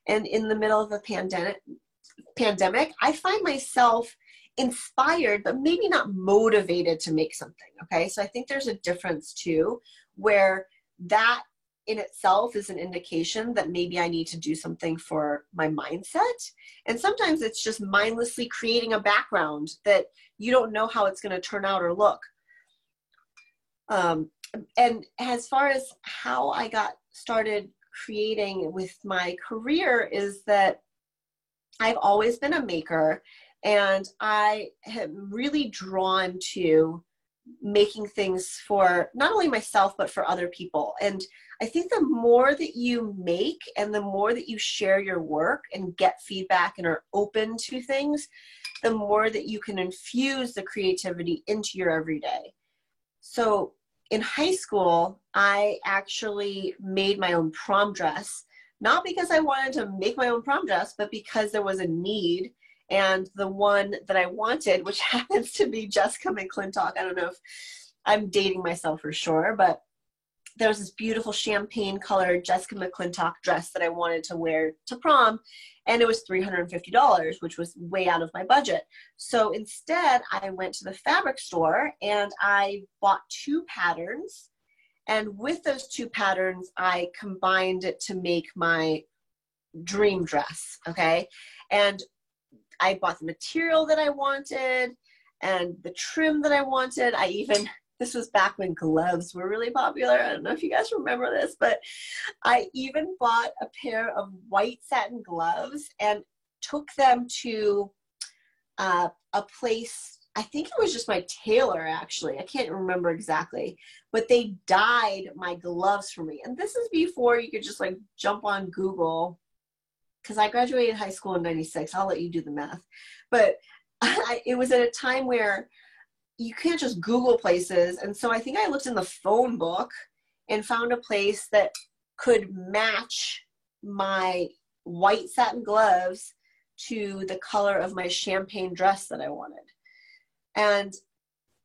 and in the middle of a pandemic, I find myself inspired, but maybe not motivated to make something. Okay. So I think there's a difference too, where that in itself is an indication that maybe I need to do something for my mindset. And sometimes it's just mindlessly creating a background that you don't know how it's going to turn out or look. And as far as how I got started creating with my career is that I've always been a maker, and I am really drawn to making things for not only myself, but for other people. And I think the more that you make and the more that you share your work and get feedback and are open to things, the more that you can infuse the creativity into your everyday. So in high school, I actually made my own prom dress, not because I wanted to make my own prom dress, but because there was a need. And the one that I wanted, which happens to be Jessica McClintock, I don't know if I'm dating myself for sure, but there was this beautiful champagne colored Jessica McClintock dress that I wanted to wear to prom. And it was $350, which was way out of my budget. So instead, I went to the fabric store and I bought 2 patterns. And with those 2 patterns, I combined it to make my dream dress, okay? And I bought the material that I wanted and the trim that I wanted. This was back when gloves were really popular. I don't know if you guys remember this, but I even bought a pair of white satin gloves and took them to a place. I think it was just my tailor, actually. I can't remember exactly, but they dyed my gloves for me. And this is before you could just like jump on Google, because I graduated high school in 96. I'll let you do the math. But it was at a time where you can't just Google places. And so I think I looked in the phone book and found a place that could match my white satin gloves to the color of my champagne dress that I wanted. And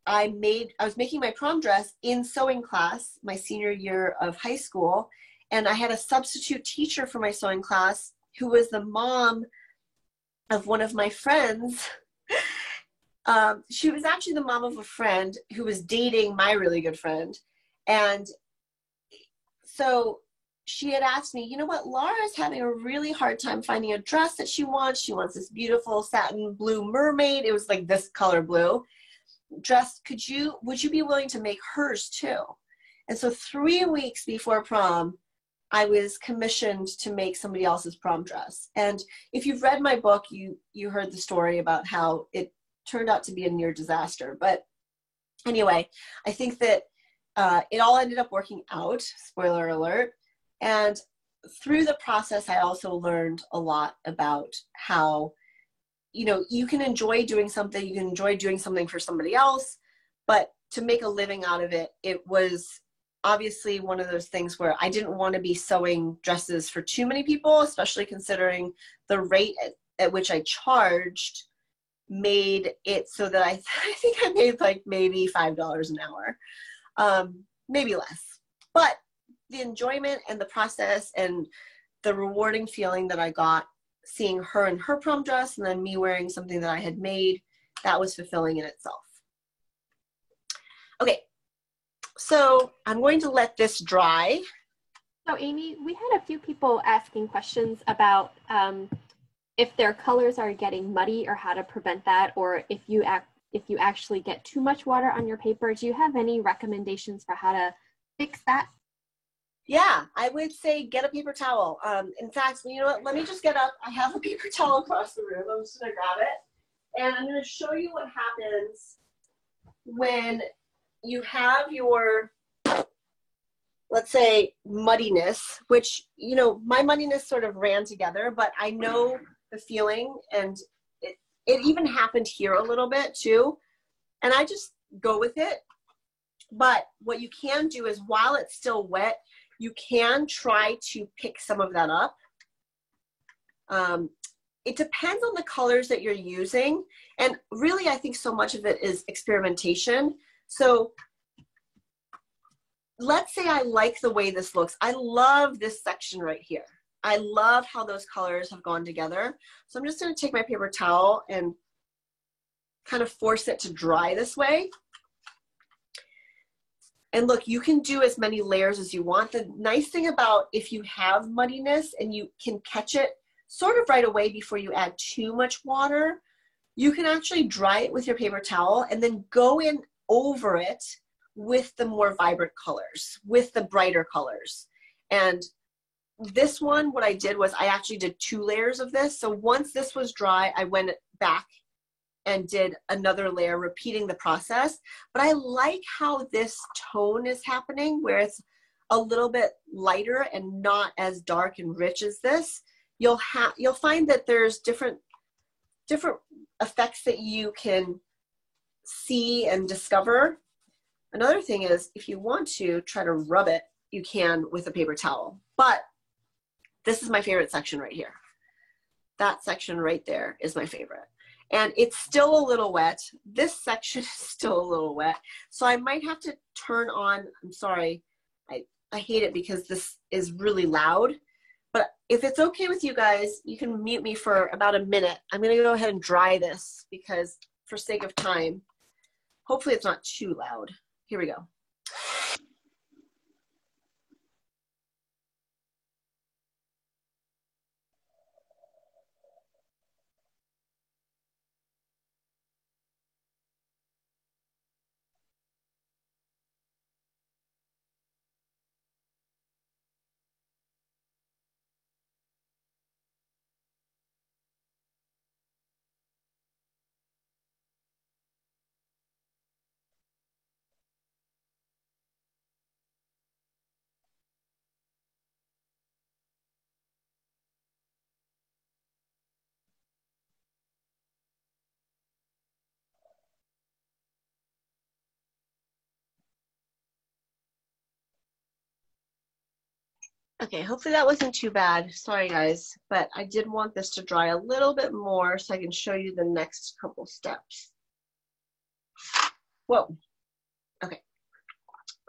I was making my prom dress in sewing class my senior year of high school. And I had a substitute teacher for my sewing class who was the mom of one of my friends. She was actually the mom of a friend who was dating my really good friend. And so she had asked me, you know what, Laura's having a really hard time finding a dress that she wants. She wants this beautiful satin blue mermaid. It was like this color blue dress. Would you be willing to make hers too? And so 3 weeks before prom, I was commissioned to make somebody else's prom dress. And if you've read my book, you heard the story about how it turned out to be a near disaster. But anyway, I think that it all ended up working out, spoiler alert. And through the process, I also learned a lot about how, you can enjoy doing something, you can enjoy doing something for somebody else, but to make a living out of it, it was obviously one of those things where I didn't want to be sewing dresses for too many people, especially considering the rate at which I charged made it so that I think I made like maybe $5 an hour, maybe less. But the enjoyment and the process and the rewarding feeling that I got seeing her in her prom dress and then me wearing something that I had made, that was fulfilling in itself. Okay, so I'm going to let this dry. So Amy, we had a few people asking questions about if their colors are getting muddy or how to prevent that, or if you actually get too much water on your paper. Do you have any recommendations for how to fix that? Yeah, I would say get a paper towel. In fact, you know what? Let me just get up. I have a paper towel across the room. I'm just going to grab it. And I'm going to show you what happens when you have your, let's say, muddiness, which, you know, my muddiness sort of ran together, but I know the feeling, and it even happened here a little bit too. And I just go with it. But what you can do is while it's still wet, you can try to pick some of that up. It depends on the colors that you're using. And really, I think so much of it is experimentation. So let's say I like the way this looks. I love this section right here. I love how those colors have gone together. So I'm just going to take my paper towel and kind of force it to dry this way. And look, you can do as many layers as you want. The nice thing about if you have muddiness and you can catch it sort of right away before you add too much water, you can actually dry it with your paper towel and then go in over it with the more vibrant colors, with the brighter colors. And this one, what I did was I actually did 2 layers of this. So once this was dry, I went back and did another layer, repeating the process. But I like how this tone is happening, where it's a little bit lighter and not as dark and rich as this. You'll find that there's different effects that you can see and discover. Another thing is, if you want to try to rub it, you can with a paper towel. But this is my favorite section right here. That section right there is my favorite. And it's still a little wet. This section is still a little wet. So I might have to turn on, I'm sorry, I hate it because this is really loud. But if it's okay with you guys, you can mute me for about a minute. I'm gonna go ahead and dry this because for sake of time, hopefully it's not too loud. Here we go. Okay, hopefully that wasn't too bad. Sorry guys, but I did want this to dry a little bit more so I can show you the next couple steps. Whoa, okay.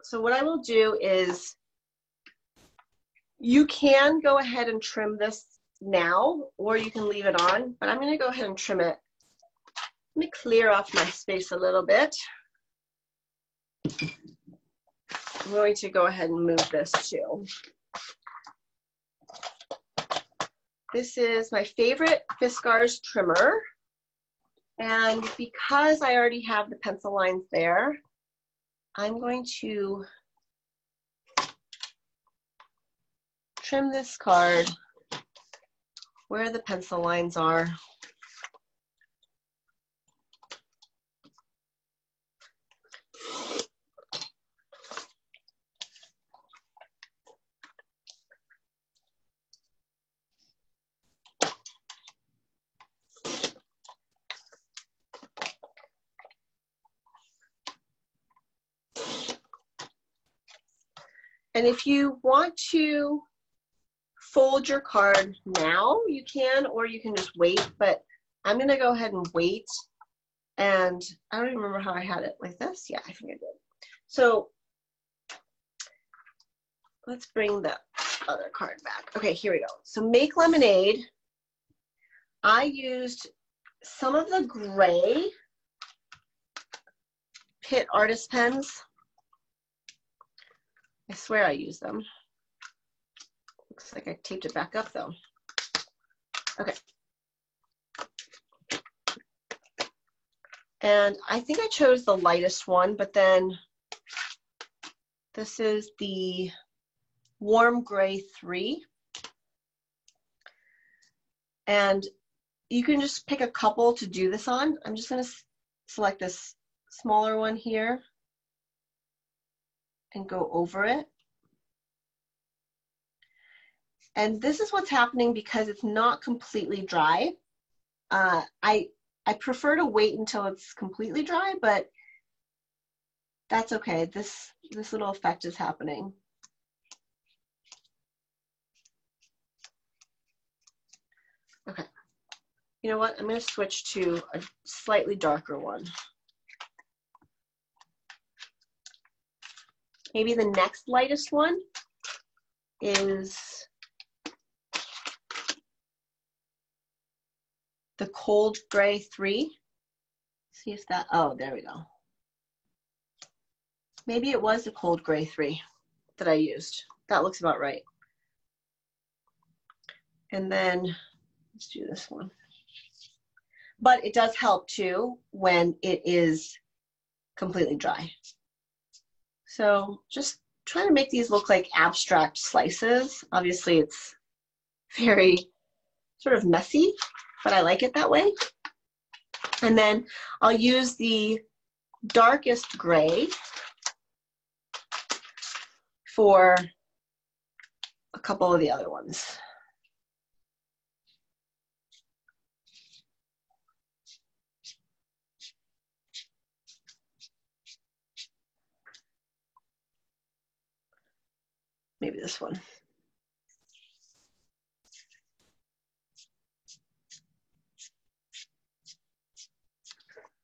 So what I will do is, you can go ahead and trim this now, or you can leave it on, but I'm gonna go ahead and trim it. Let me clear off my space a little bit. I'm going to go ahead and move this too. This is my favorite Fiskars trimmer. And because I already have the pencil lines there, I'm going to trim this card where the pencil lines are. And if you want to fold your card now, you can, or you can just wait, but I'm gonna go ahead and wait. And I don't even remember how I had it, like this. Yeah, I think I did. So let's bring the other card back. Okay, here we go. So make lemonade. I used some of the gray Pitt Artist pens. I swear I used them. Looks like I taped it back up though. Okay. And I think I chose the lightest one, but then this is the Warm Gray 3. And you can just pick a couple to do this on. I'm just going to select this smaller one here and go over it. And this is what's happening because it's not completely dry. I prefer to wait until it's completely dry, but that's okay. This little effect is happening. Okay. You know what? I'm going to switch to a slightly darker one. Maybe the next lightest one is the Cold Gray 3. See if that, oh, there we go. Maybe it was the Cold Gray 3 that I used. That looks about right. And then let's do this one. But it does help too when it is completely dry. So just trying to make these look like abstract slices. Obviously it's very sort of messy, but I like it that way. And then I'll use the darkest gray for a couple of the other ones. Maybe this one.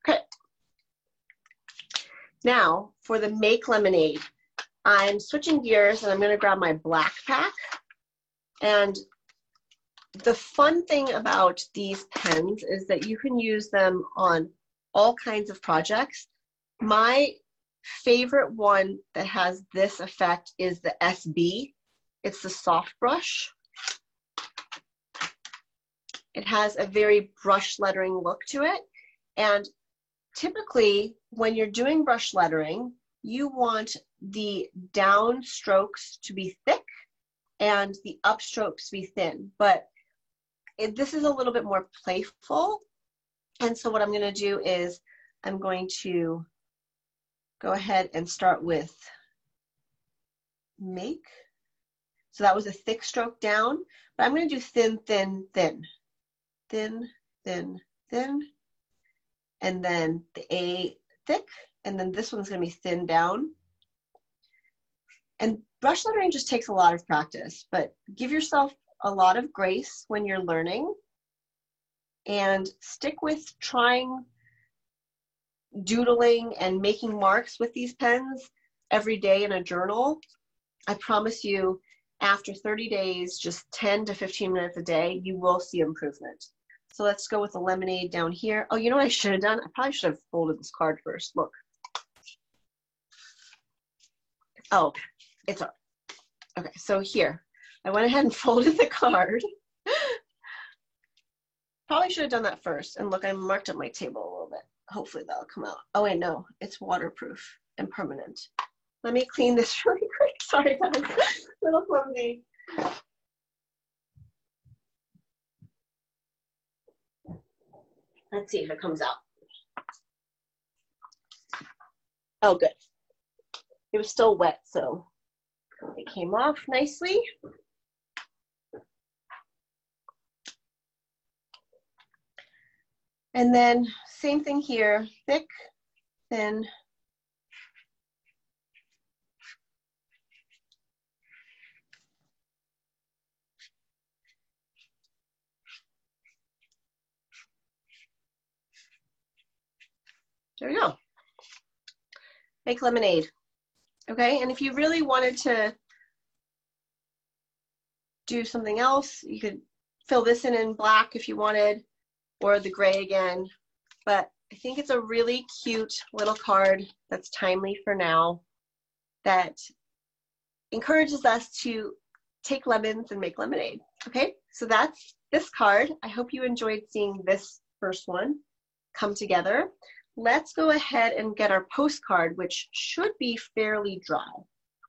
Okay. Now for the Make Lemonade, I'm switching gears and I'm going to grab my black pack. And the fun thing about these pens is that you can use them on all kinds of projects. My favorite one that has this effect is the SB. It's the soft brush. It has a very brush lettering look to it. And typically, when you're doing brush lettering, you want the down strokes to be thick and the up strokes to be thin. But this is a little bit more playful. And so what I'm going to do is I'm going to go ahead and start with Make. So that was a thick stroke down, but I'm going to do thin, thin, thin, thin, thin, thin, and then the A thick, and then this one's going to be thin down. And brush lettering just takes a lot of practice, but give yourself a lot of grace when you're learning and stick with trying doodling and making marks with these pens every day in a journal. I promise you, after 30 days, just 10 to 15 minutes a day, you will see improvement. So let's go with the lemonade down here. Oh, you know what I should have done? I probably should have folded this card first. Look. Oh, it's all right. Okay, so here, I went ahead and folded the card. Probably should have done that first. And look, I marked up my table a little bit. Hopefully that'll come out. Oh wait, no, it's waterproof and permanent. Let me clean this really quick. Sorry guys, little clumsy. Let's see if it comes out. Oh, good. It was still wet, so it came off nicely. And then same thing here, thick, thin. There we go. Make lemonade. Okay, and if you really wanted to do something else. You could fill this in black if you wanted, or the gray again. But I think it's a really cute little card that's timely for now, that encourages us to take lemons and make lemonade. Okay, so that's this card. I hope you enjoyed seeing this first one come together. Let's go ahead and get our postcard, which should be fairly dry.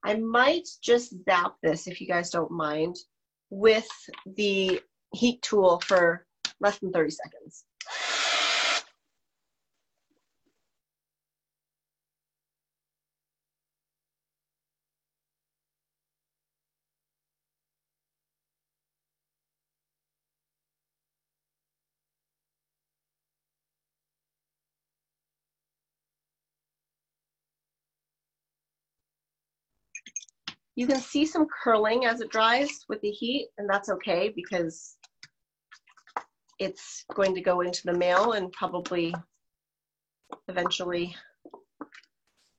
I might just zap this, if you guys don't mind, with the heat tool for less than 30 seconds. You can see some curling as it dries with the heat, and that's okay because it's going to go into the mail and probably eventually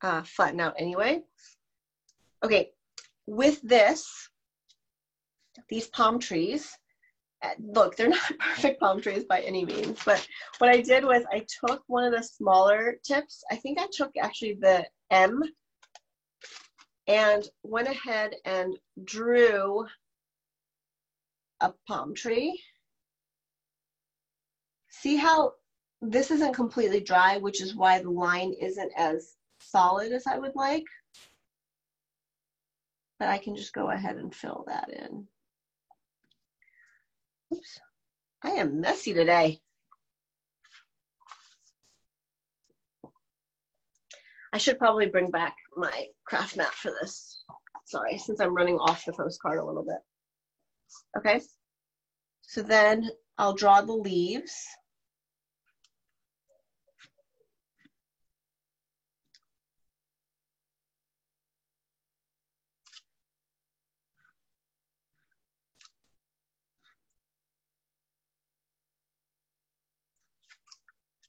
flatten out anyway. Okay, with this, these palm trees, look, they're not perfect palm trees by any means, but what I did was I took one of the smaller tips. I think I took actually the M, and went ahead and drew a palm tree. See how this isn't completely dry, which is why the line isn't as solid as I would like. But I can just go ahead and fill that in. Oops, I am messy today. I should probably bring back my craft mat for this. Sorry, since I'm running off the postcard a little bit. Okay, so then I'll draw the leaves.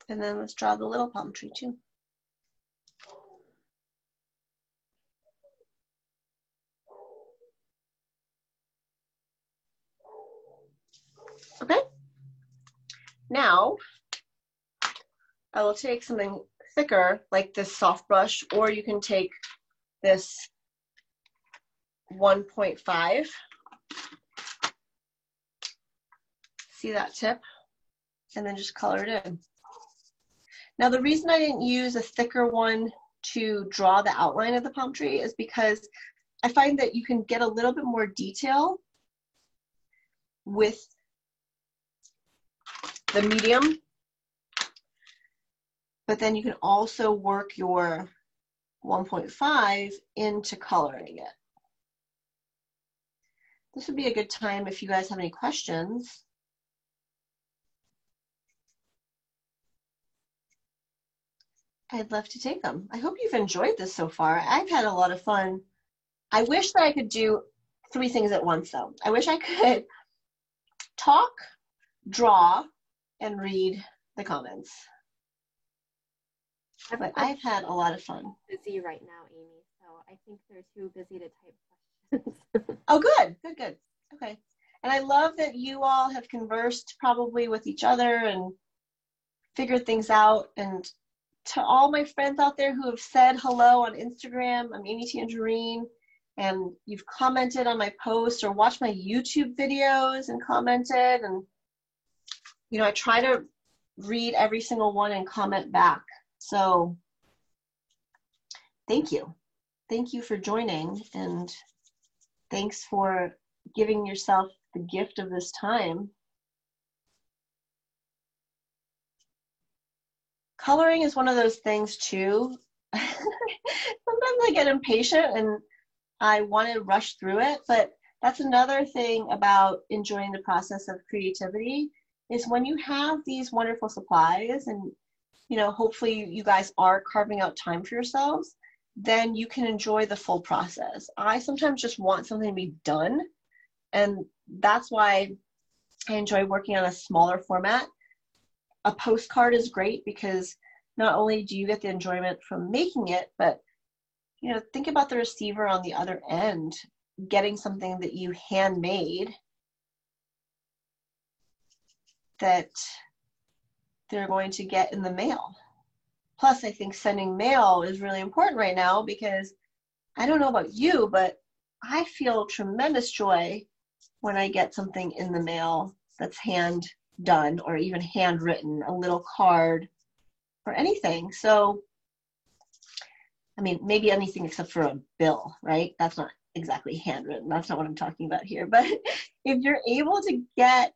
And then let's draw the little palm tree too. Okay, now I will take something thicker like this soft brush, or you can take this 1.5. See that tip? And then just color it in. Now the reason I didn't use a thicker one to draw the outline of the palm tree is because I find that you can get a little bit more detail with the medium, but then you can also work your 1.5 into coloring it. This would be a good time if you guys have any questions. I'd love to take them. I hope you've enjoyed this so far. I've had a lot of fun. I wish that I could do 3 things at once though. I wish I could talk, draw, and read the comments. But I've had a lot of fun. Busy right now, Amy, so I think they're too busy to type questions. Oh, good, good, good. Okay. And I love that you all have conversed probably with each other and figured things out. And to all my friends out there who have said hello on Instagram, I'm Amy Tangerine, and you've commented on my posts or watched my YouTube videos and commented. And, you know, I try to read every single one and comment back. So thank you. Thank you for joining, and thanks for giving yourself the gift of this time. Coloring is one of those things too. Sometimes I get impatient and I want to rush through it, but that's another thing about enjoying the process of creativity, is when you have these wonderful supplies and, you know, hopefully you guys are carving out time for yourselves, then you can enjoy the full process. I sometimes just want something to be done, and that's why I enjoy working on a smaller format. A postcard is great because not only do you get the enjoyment from making it, but, you know, think about the receiver on the other end getting something that you handmade that they're going to get in the mail. Plus, I think sending mail is really important right now because I don't know about you, but I feel tremendous joy when I get something in the mail that's hand done or even handwritten, a little card or anything. So, I mean, maybe anything except for a bill, right? That's not exactly handwritten. That's not what I'm talking about here. But if you're able to get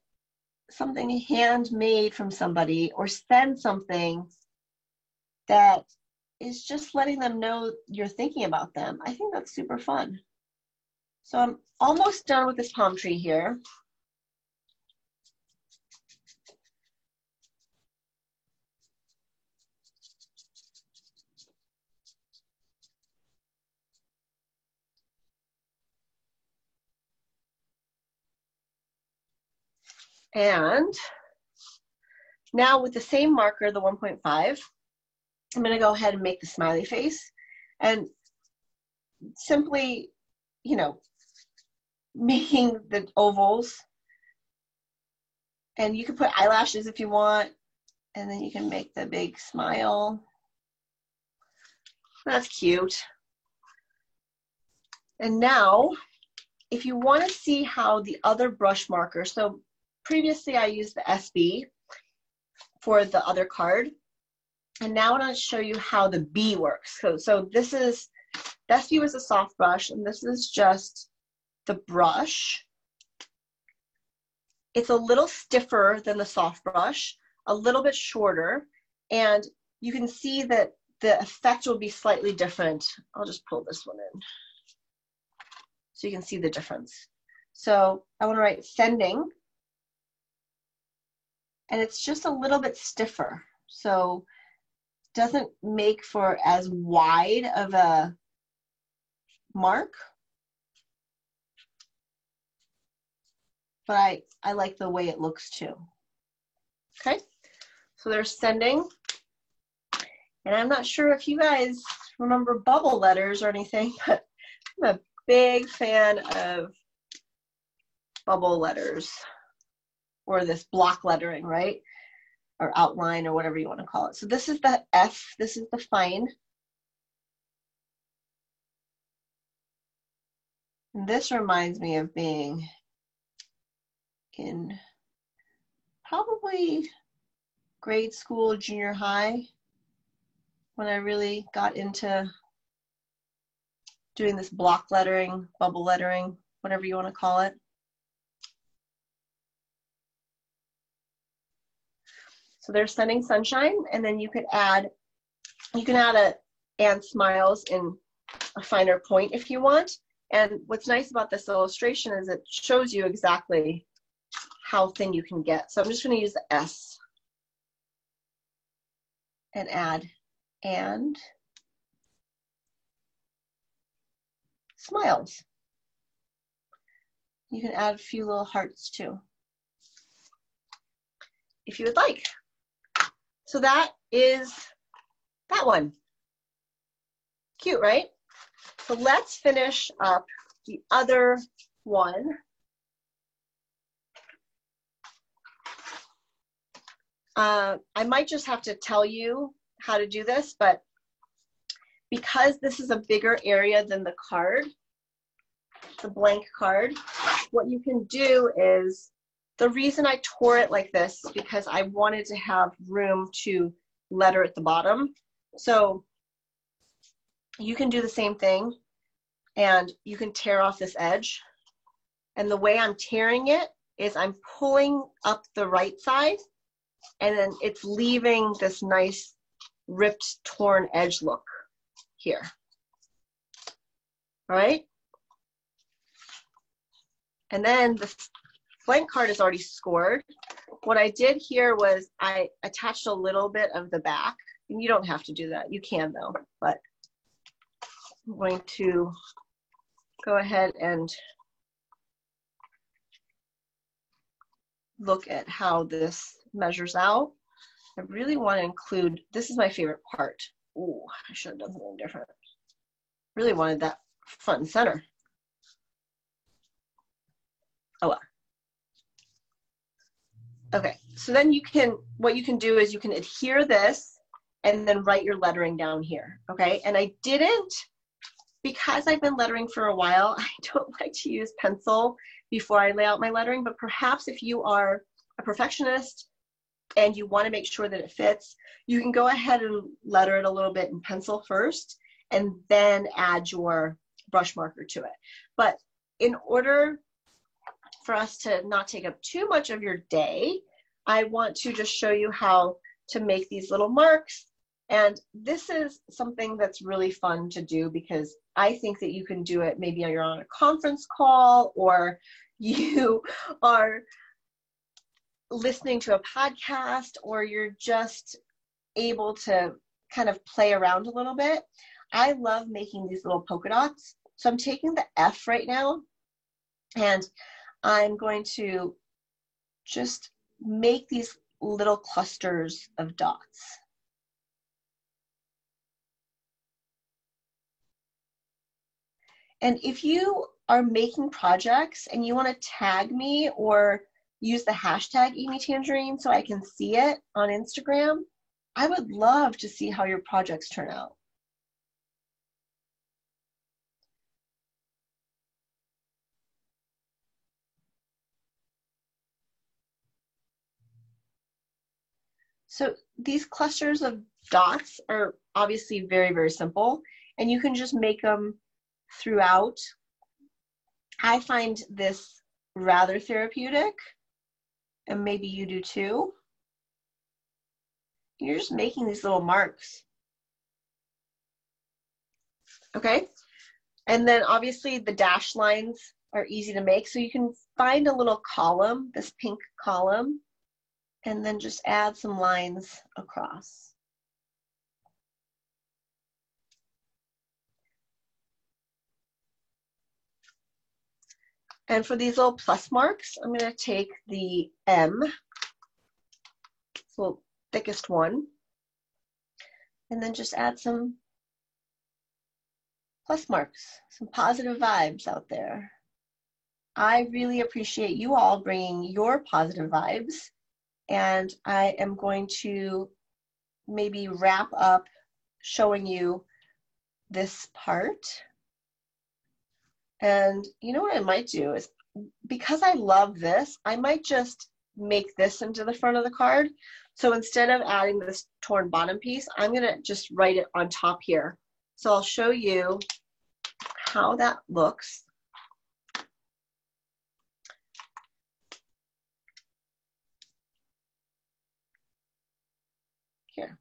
something handmade from somebody or send something that is just letting them know you're thinking about them, I think that's super fun. So I'm almost done with this palm tree here. And now with the same marker, the 1.5, I'm going to go ahead and make the smiley face and simply, you know, making the ovals. And you can put eyelashes if you want, and then you can make the big smile. That's cute. And now, if you want to see how the other brush marker, so previously I used the SB for the other card, and now I'm going to show you how the B works. So this is, the SB was a soft brush, and this is just the brush. It's a little stiffer than the soft brush, a little bit shorter, and you can see that the effect will be slightly different. I'll just pull this one in so you can see the difference. So I want to write sending, and it's just a little bit stiffer. So doesn't make for as wide of a mark, but I like the way it looks too. Okay, so there's sending. And I'm not sure if you guys remember bubble letters or anything, but I'm a big fan of bubble letters, or this block lettering, right? Or outline, or whatever you want to call it. So this is the F, this is the fine. And this reminds me of being in probably grade school, junior high, when I really got into doing this block lettering, bubble lettering, whatever you want to call it. So there's sending sunshine, and then you can add a and smiles in a finer point if you want. And what's nice about this illustration is it shows you exactly how thin you can get. So I'm just going to use the S and add and smiles. You can add a few little hearts too, if you would like. So that is that one. Cute, right? So let's finish up the other one. I might just have to tell you how to do this, but because this is a bigger area than the card, the blank card, what you can do is, the reason I tore it like this is because I wanted to have room to letter at the bottom. So you can do the same thing, and you can tear off this edge. And the way I'm tearing it is I'm pulling up the right side, and then it's leaving this nice ripped, torn edge look here. All right? And then the blank card is already scored. What I did here was I attached a little bit of the back. And you don't have to do that. You can though, but I'm going to go ahead and look at how this measures out. I really want to include, this is my favorite part. Ooh, I should have done something different. Really wanted that front and center. Oh well. Okay, so then what you can do is you can adhere this and then write your lettering down here, okay? And I didn't, because I've been lettering for a while, I don't like to use pencil before I lay out my lettering, but perhaps if you are a perfectionist and you want to make sure that it fits, you can go ahead and letter it a little bit in pencil first and then add your brush marker to it. But in order for us to not take up too much of your day, I want to just show you how to make these little marks. And this is something that's really fun to do because I think that you can do it maybe you're on a conference call or you are listening to a podcast or you're just able to kind of play around a little bit. I love making these little polka dots. So I'm taking the F right now and I'm going to just make these little clusters of dots. And if you are making projects and you want to tag me or use the hashtag AmyTangerine so I can see it on Instagram, I would love to see how your projects turn out. So these clusters of dots are obviously very, very simple, and you can just make them throughout. I find this rather therapeutic, and maybe you do too. You're just making these little marks. Okay? And then obviously the dash lines are easy to make, so you can find a little column, this pink column, and then just add some lines across. And for these little plus marks, I'm going to take the M, the thickest one, and then just add some plus marks, some positive vibes out there. I really appreciate you all bringing your positive vibes, and I am going to maybe wrap up showing you this part. And you know what I might do is, because I love this, I might just make this into the front of the card. So instead of adding this torn bottom piece, I'm gonna just write it on top here. So I'll show you how that looks. Here.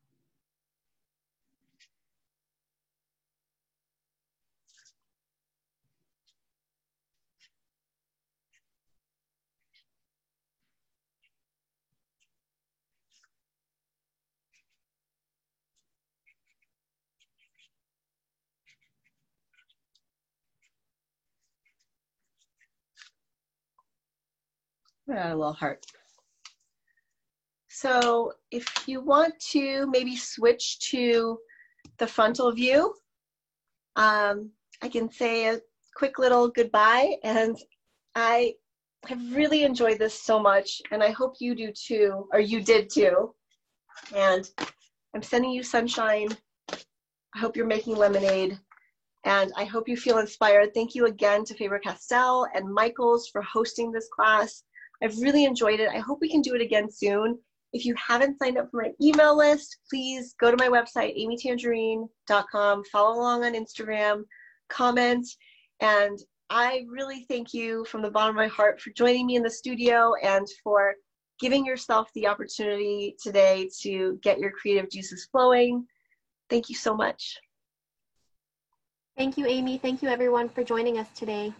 A little heart. So if you want to maybe switch to the frontal view, I can say a quick little goodbye, and I have really enjoyed this so much, and I hope you do too, or you did too. And I'm sending you sunshine. I hope you're making lemonade, and I hope you feel inspired. Thank you again to Faber-Castell and Michaels for hosting this class. I've really enjoyed it. I hope we can do it again soon. If you haven't signed up for my email list, please go to my website, amytangerine.com, follow along on Instagram, comment, and I really thank you from the bottom of my heart for joining me in the studio and for giving yourself the opportunity today to get your creative juices flowing. Thank you so much. Thank you, Amy. Thank you, everyone, for joining us today.